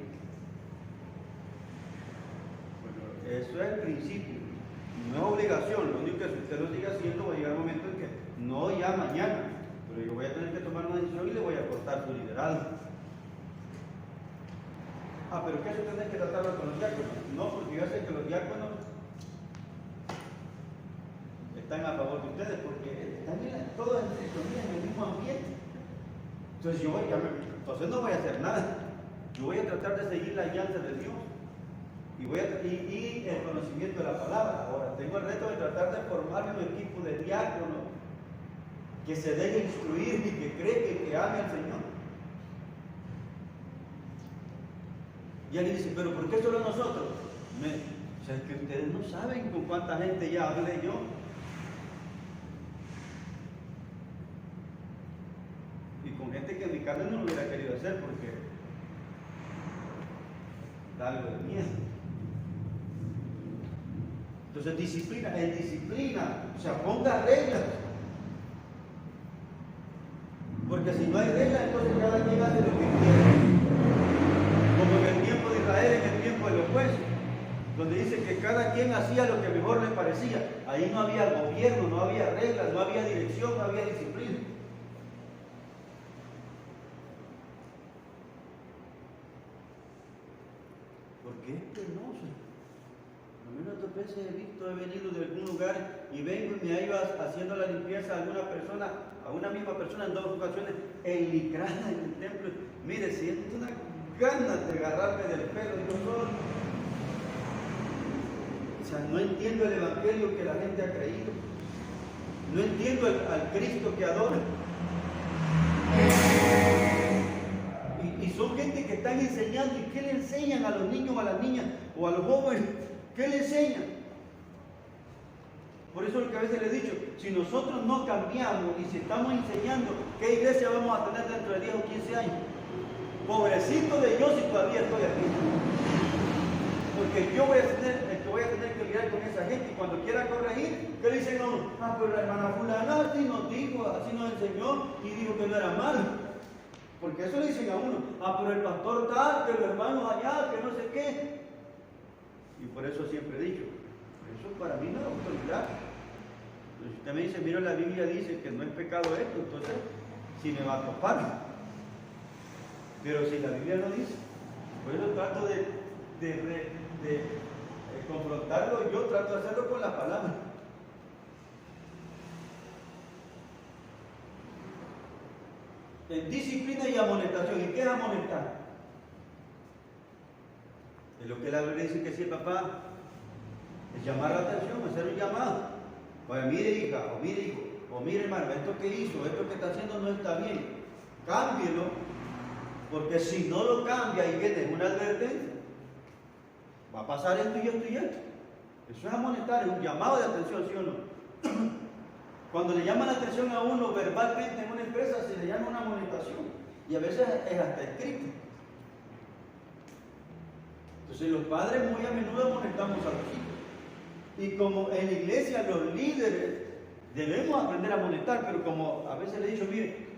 Bueno, eso es el principio. No es obligación, lo único que si usted lo sigue haciendo va a llegar un momento en que no ya mañana, pero yo voy a tener que tomar una decisión y le voy a cortar su liderazgo. Ah, pero ¿qué eso tiene que tratarlo con los diáconos? No, porque yo sé que los diáconos están a favor de ustedes porque están todos en sintonía, en el mismo ambiente. Entonces entonces no voy a hacer nada. Yo voy a tratar de seguir la alianza de Dios y el conocimiento de la palabra. Ahora tengo el reto de tratar de formarme un equipo de diáconos que se deje instruir y que cree que ame al Señor. Y alguien dice, pero ¿por qué solo nosotros? O sea, es que ustedes no saben con cuánta gente ya hablé yo. Y con gente que en mi carne no lo hubiera querido hacer porque da algo de miedo. Entonces disciplina, o sea, ponga reglas. Porque si no hay reglas, entonces cada quien hace lo que quiere. Como en el tiempo de Israel, en el tiempo de los jueces, donde dice que cada quien hacía lo que mejor le parecía. Ahí no había gobierno, no había reglas, no había dirección, no había disciplina. Porque es penoso. Al menos 2 veces he venido de algún lugar y vengo y me iba haciendo la limpieza a alguna persona, a una misma persona en 2 ocasiones, enlicrada en el templo. Mire, siento una ganas de agarrarme del pelo, yo solo. O sea, no entiendo el evangelio que la gente ha creído. No entiendo al Cristo que adora. Y son gente que están enseñando. ¿Y qué le enseñan a los niños, a las niñas o a los jóvenes? ¿Qué le enseñan? Por eso es lo que a veces le he dicho, si nosotros no cambiamos y si estamos enseñando, ¿qué iglesia vamos a tener dentro de 10 o 15 años? Pobrecito de yo si todavía estoy aquí. Porque yo voy a tener que lidiar con esa gente y cuando quiera corregir, ¿qué le dicen a uno? Ah, pero la hermana fulana así nos dijo, así nos enseñó y dijo que no era malo. Porque eso le dicen a uno. Ah, pero el pastor tal, que los hermanos allá, que no sé qué. Y por eso siempre he dicho, eso para mí no es autoridad. Si usted me dice, mira, la Biblia dice que no es pecado esto, entonces si me va a topar. Pero si la Biblia no dice, por eso trato de confrontarlo, yo trato de hacerlo con la palabra. En disciplina y amonestación. ¿Y qué es amonestar? Es lo que la Biblia dice que si el papá es llamar la atención, hacer un llamado. Oye, mire hija, o mire hijo, o mire hermano, esto que hizo, esto que está haciendo no está bien. Cámbielo, porque si no lo cambia y viene una advertencia, va a pasar esto y esto y esto. Eso es amonestar, es un llamado de atención, ¿sí o no? Cuando le llaman la atención a uno verbalmente en una empresa, se le llama una amonestación. Y a veces es hasta escrito. Entonces los padres muy a menudo amonestamos a los hijos. Y como en la iglesia los líderes debemos aprender a amonestar, pero como a veces le he dicho, mire,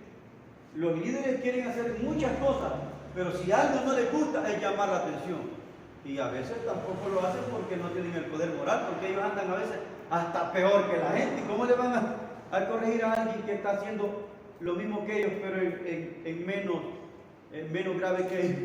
los líderes quieren hacer muchas cosas, pero si algo no les gusta es llamar la atención. Y a veces tampoco lo hacen porque no tienen el poder moral, porque ellos andan a veces hasta peor que la gente. ¿Cómo le van a corregir a alguien que está haciendo lo mismo que ellos, pero en menos grave que ellos?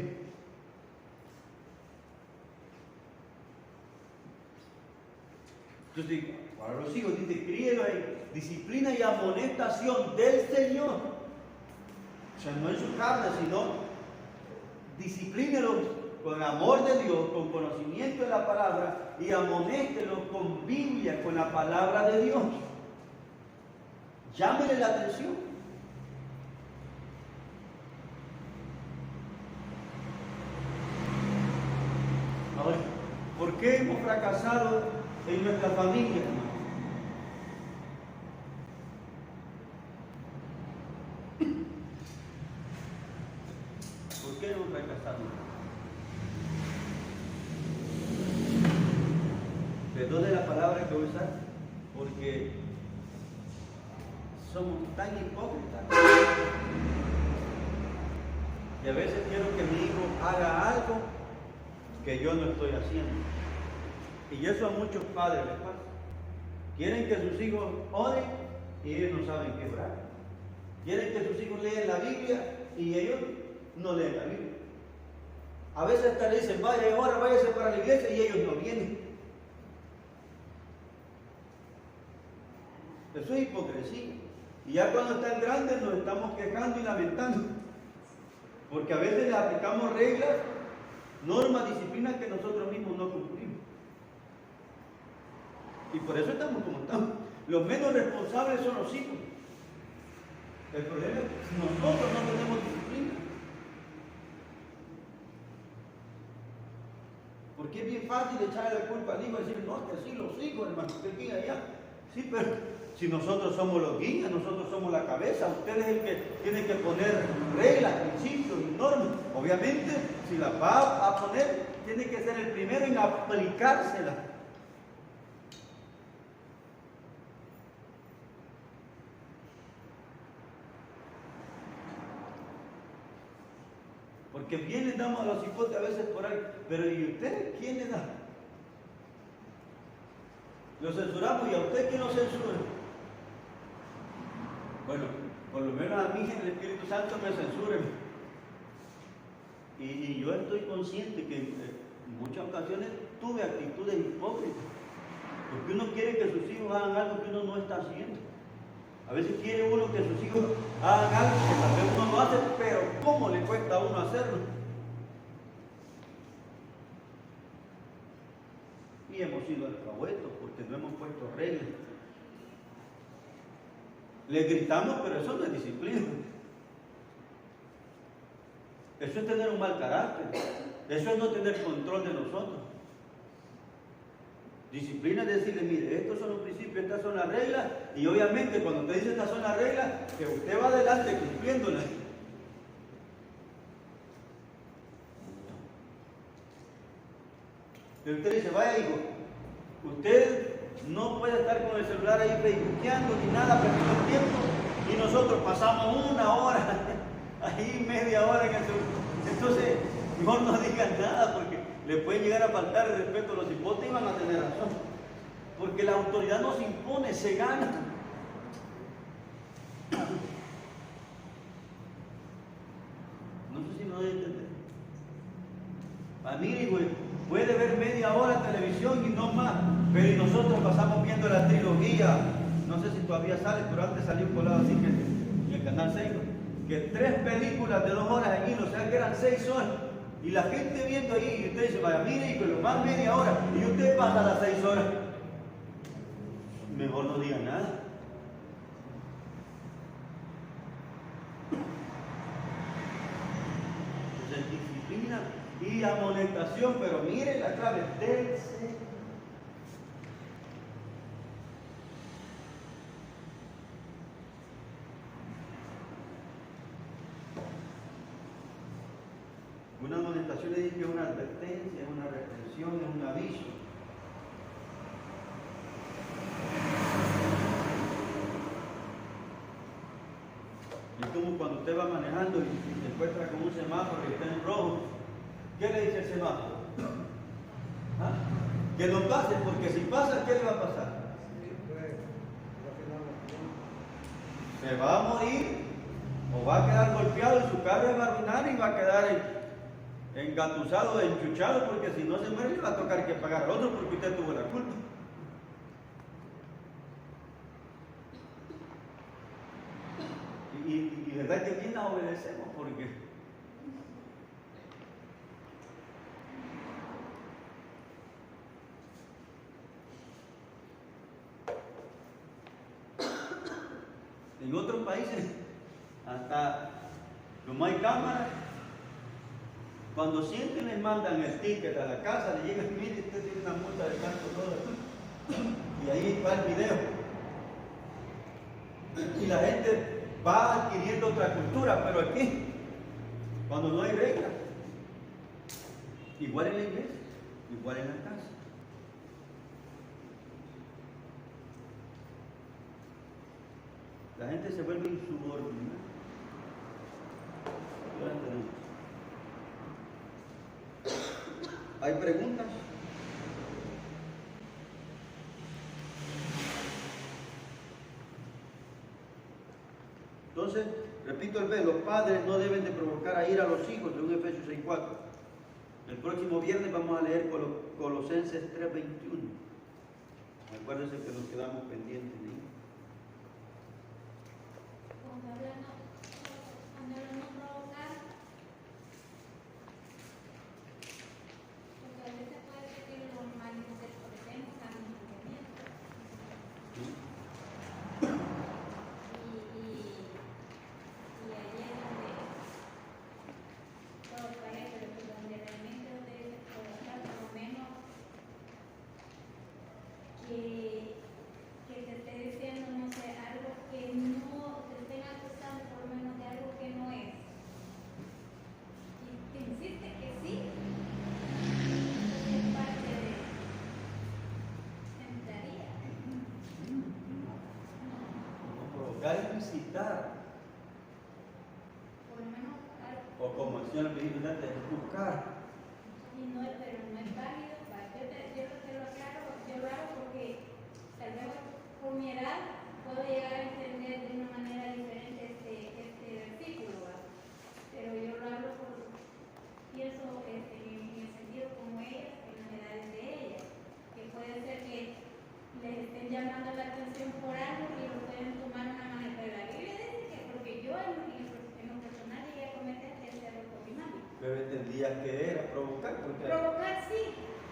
Entonces, para los hijos dice, críelo en disciplina y amonestación del Señor. O sea, no en su carne, sino disciplínelos con amor de Dios, con conocimiento de la palabra y amonéstelos con Biblia, con la palabra de Dios. Llámenle la atención. Ahora, ¿por qué hemos fracasado en nuestra familia, hermano? ¿Por qué hemos fracasado? Perdón de la palabra que voy a usar, porque somos tan hipócritas y a veces quiero que mi hijo haga algo que yo no estoy haciendo. Y eso a muchos padres les pasa. Quieren que sus hijos oren y ellos no saben qué orar. Quieren que sus hijos lean la Biblia y ellos no leen la Biblia. A veces hasta le dicen, vaya ahora, váyase para la iglesia y ellos no vienen. Eso es hipocresía. Y ya cuando están grandes nos estamos quejando y lamentando. Porque a veces les aplicamos reglas, normas, disciplinas que nosotros mismos no cumplimos. Y por eso estamos como estamos. Los menos responsables son los hijos. El problema es que nosotros no tenemos disciplina. Porque es bien fácil echarle la culpa al hijo y decir, no, que sí, los hijos, hermano, que aquí y allá. Sí, pero si nosotros somos los guías, nosotros somos la cabeza, usted es el que tiene que poner reglas, principios y normas. Obviamente, si las va a poner, tiene que ser el primero en aplicárselas. Porque bien les damos a los hipotes a veces por ahí, pero ¿y usted quién le da? Lo censuramos y a usted quién lo censura. Bueno, por lo menos a mí el Espíritu Santo me censura. Y yo estoy consciente que en muchas ocasiones tuve actitudes hipócritas. Porque uno quiere que sus hijos hagan algo que uno no está haciendo. A veces quiere uno que sus hijos hagan algo que tal vez uno no hace, pero ¿cómo le cuesta a uno hacerlo? Y hemos sido alcahuetos porque no hemos puesto reglas. Le gritamos, pero eso no es disciplina. Eso es tener un mal carácter. Eso es no tener control de nosotros. Disciplina es decirle, mire, estos son los principios, estas son las reglas, y obviamente cuando usted dice estas son las reglas, que usted va adelante cumpliéndolas. Y usted dice, vaya hijo, usted no puede estar con el celular ahí facebookeando ni nada, perdiendo tiempo, y nosotros pasamos una hora, ahí media hora en el celular. Entonces, mejor no digan nada porque le puede llegar a faltar el respeto a los hipotes y van a tener razón. Porque la autoridad no se impone, se gana. No sé si me doy a entender. A mí, hijo, puede ver media hora televisión y no más, pero nosotros pasamos viendo la trilogía. No sé si todavía sale, pero antes salió un colado así que en el canal 6, que 3 películas de 2 horas en hilo, o sea que eran 6 horas. Y la gente viendo ahí, y usted dice, vaya, mire, y lo más media hora, y usted pasa las 6 horas. Mejor no diga nada. Entonces, disciplina y amonestación, pero mire la clave, dense. Una amonestación es una advertencia, es una reprensión, es un aviso. Es como cuando usted va manejando y se encuentra con un semáforo y está en rojo. ¿Qué le dice el semáforo? ¿Ah? Que no pase, porque si pasa, ¿qué le va a pasar? Se va a morir o va a quedar golpeado y su carro se va a arruinar y va a quedar engatusado, enchuchado, porque si no se muere le va a tocar que pagar al otro porque usted tuvo la culpa. Y verdad que aquí la obedecemos porque en otros países hasta como hay cámaras, cuando sienten les mandan el ticket a la casa, le llegan, mire, usted tiene una multa de tanto dólares y ahí va el video y la gente va adquiriendo otra cultura, pero aquí, cuando no hay reglas, igual en la iglesia, igual en la casa. La gente se vuelve insubordinada. ¿Hay preguntas? Entonces, repito el verso, los padres no deben de provocar a ira a los hijos, según Efesios 6:4. El próximo viernes vamos a leer Colosenses 3:21. Acuérdense que nos quedamos pendientes de ahí. Cuando hablan no provocar, porque a veces puede ser que los malinterpretemos a mis sentimientos. Y ahí es donde todo falla, pero donde realmente debe provocar por lo menos que te esté diciendo, no sé, algo que no te estén acusando por lo menos de algo que no es. Y te insiste que sí, entonces es parte de entraría. No provocar es incitar, Por lo menos algo. o como el Señor me dijo antes, es buscar. Y no, pero no es válido. Yo te lo aclaro, yo lo hago porque tal vez por mi edad puedo llegar a entender de una manera diferente este versículo, ¿va? Pero yo lo hablo pienso en el sentido como ellas, en las edades de ellas, que puede ser que les estén llamando la atención por algo y lo pueden tomar de una manera. Pero la Biblia dice que porque yo en lo personal llegué a cometer ese error con mi mami. Pero entendías que era provocar, porque Provocar sí,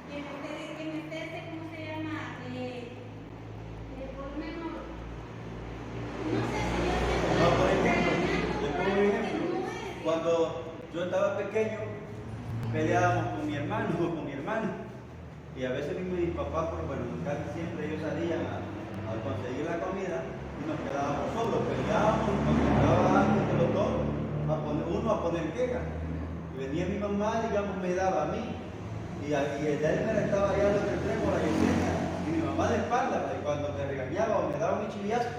que me esté, ¿cómo se llama? Por lo menos, no sé si yo no, por ejemplo, regañando le por pongo un algo que ejemplo. no es. Cuando yo estaba pequeño, peleábamos con mi hermano o con mi hermana. Y a veces mis papás, pues bueno, casi siempre ellos salían a conseguir la comida y nos quedábamos solos, peleábamos, nos quedaba antes de los dos, uno a poner queja. Y venía mi mamá, digamos, me daba a mí. Y el de él me estaba allá al otro extremo, la iglesia, y mi mamá de espalda, y cuando me regañaba o me daba un chiviazo,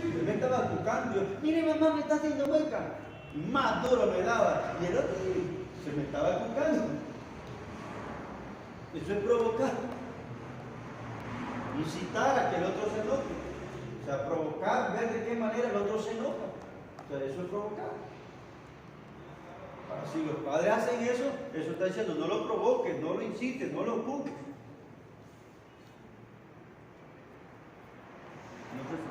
él me estaba buscando, yo, mire mamá, me está haciendo hueca. Y más duro me daba, y el otro se me estaba buscando. Eso es provocar. Incitar a que el otro se enoje. O sea, provocar, ver de qué manera el otro se enoja. O sea, eso es provocar. Ahora, si los padres hacen eso, eso está diciendo, no lo provoques, no lo incites, no lo busques. No sé si.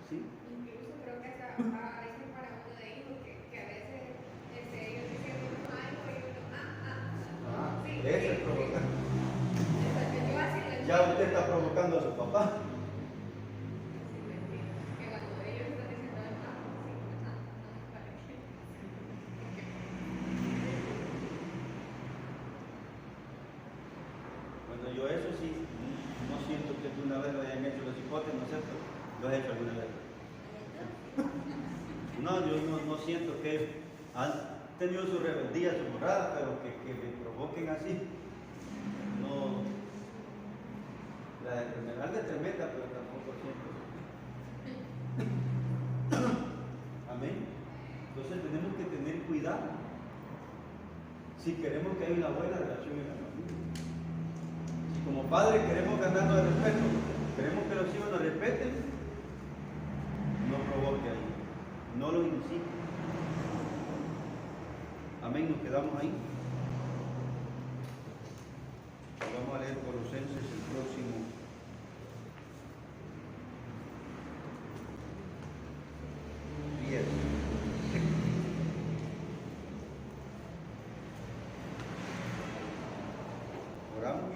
¿Sí? Incluso creo que hasta a veces para uno de hijos, que a veces ellos dicen algo y uno, sí, Eso es provocar. Exacto, yo así lo Ya usted está provocando a su papá. que cuando ellos están diciendo vale. Bueno, yo eso sí, no siento que una vez lo hayan hecho los hipotes, ¿no es cierto? Lo has hecho alguna vez. No, yo no siento que han tenido su rebeldía, su morada, pero que me provoquen así. No. La enfermedad es tremenda, pero tampoco siento. Amén. Entonces tenemos que tener cuidado. Si queremos que haya una buena relación en la familia. Si como padres queremos ganarnos el respeto, queremos que los hijos nos respeten, no provoque ahí. No lo incite. Amén, nos quedamos ahí. Vamos a leer Colosenses el próximo. Viernes. Oramos.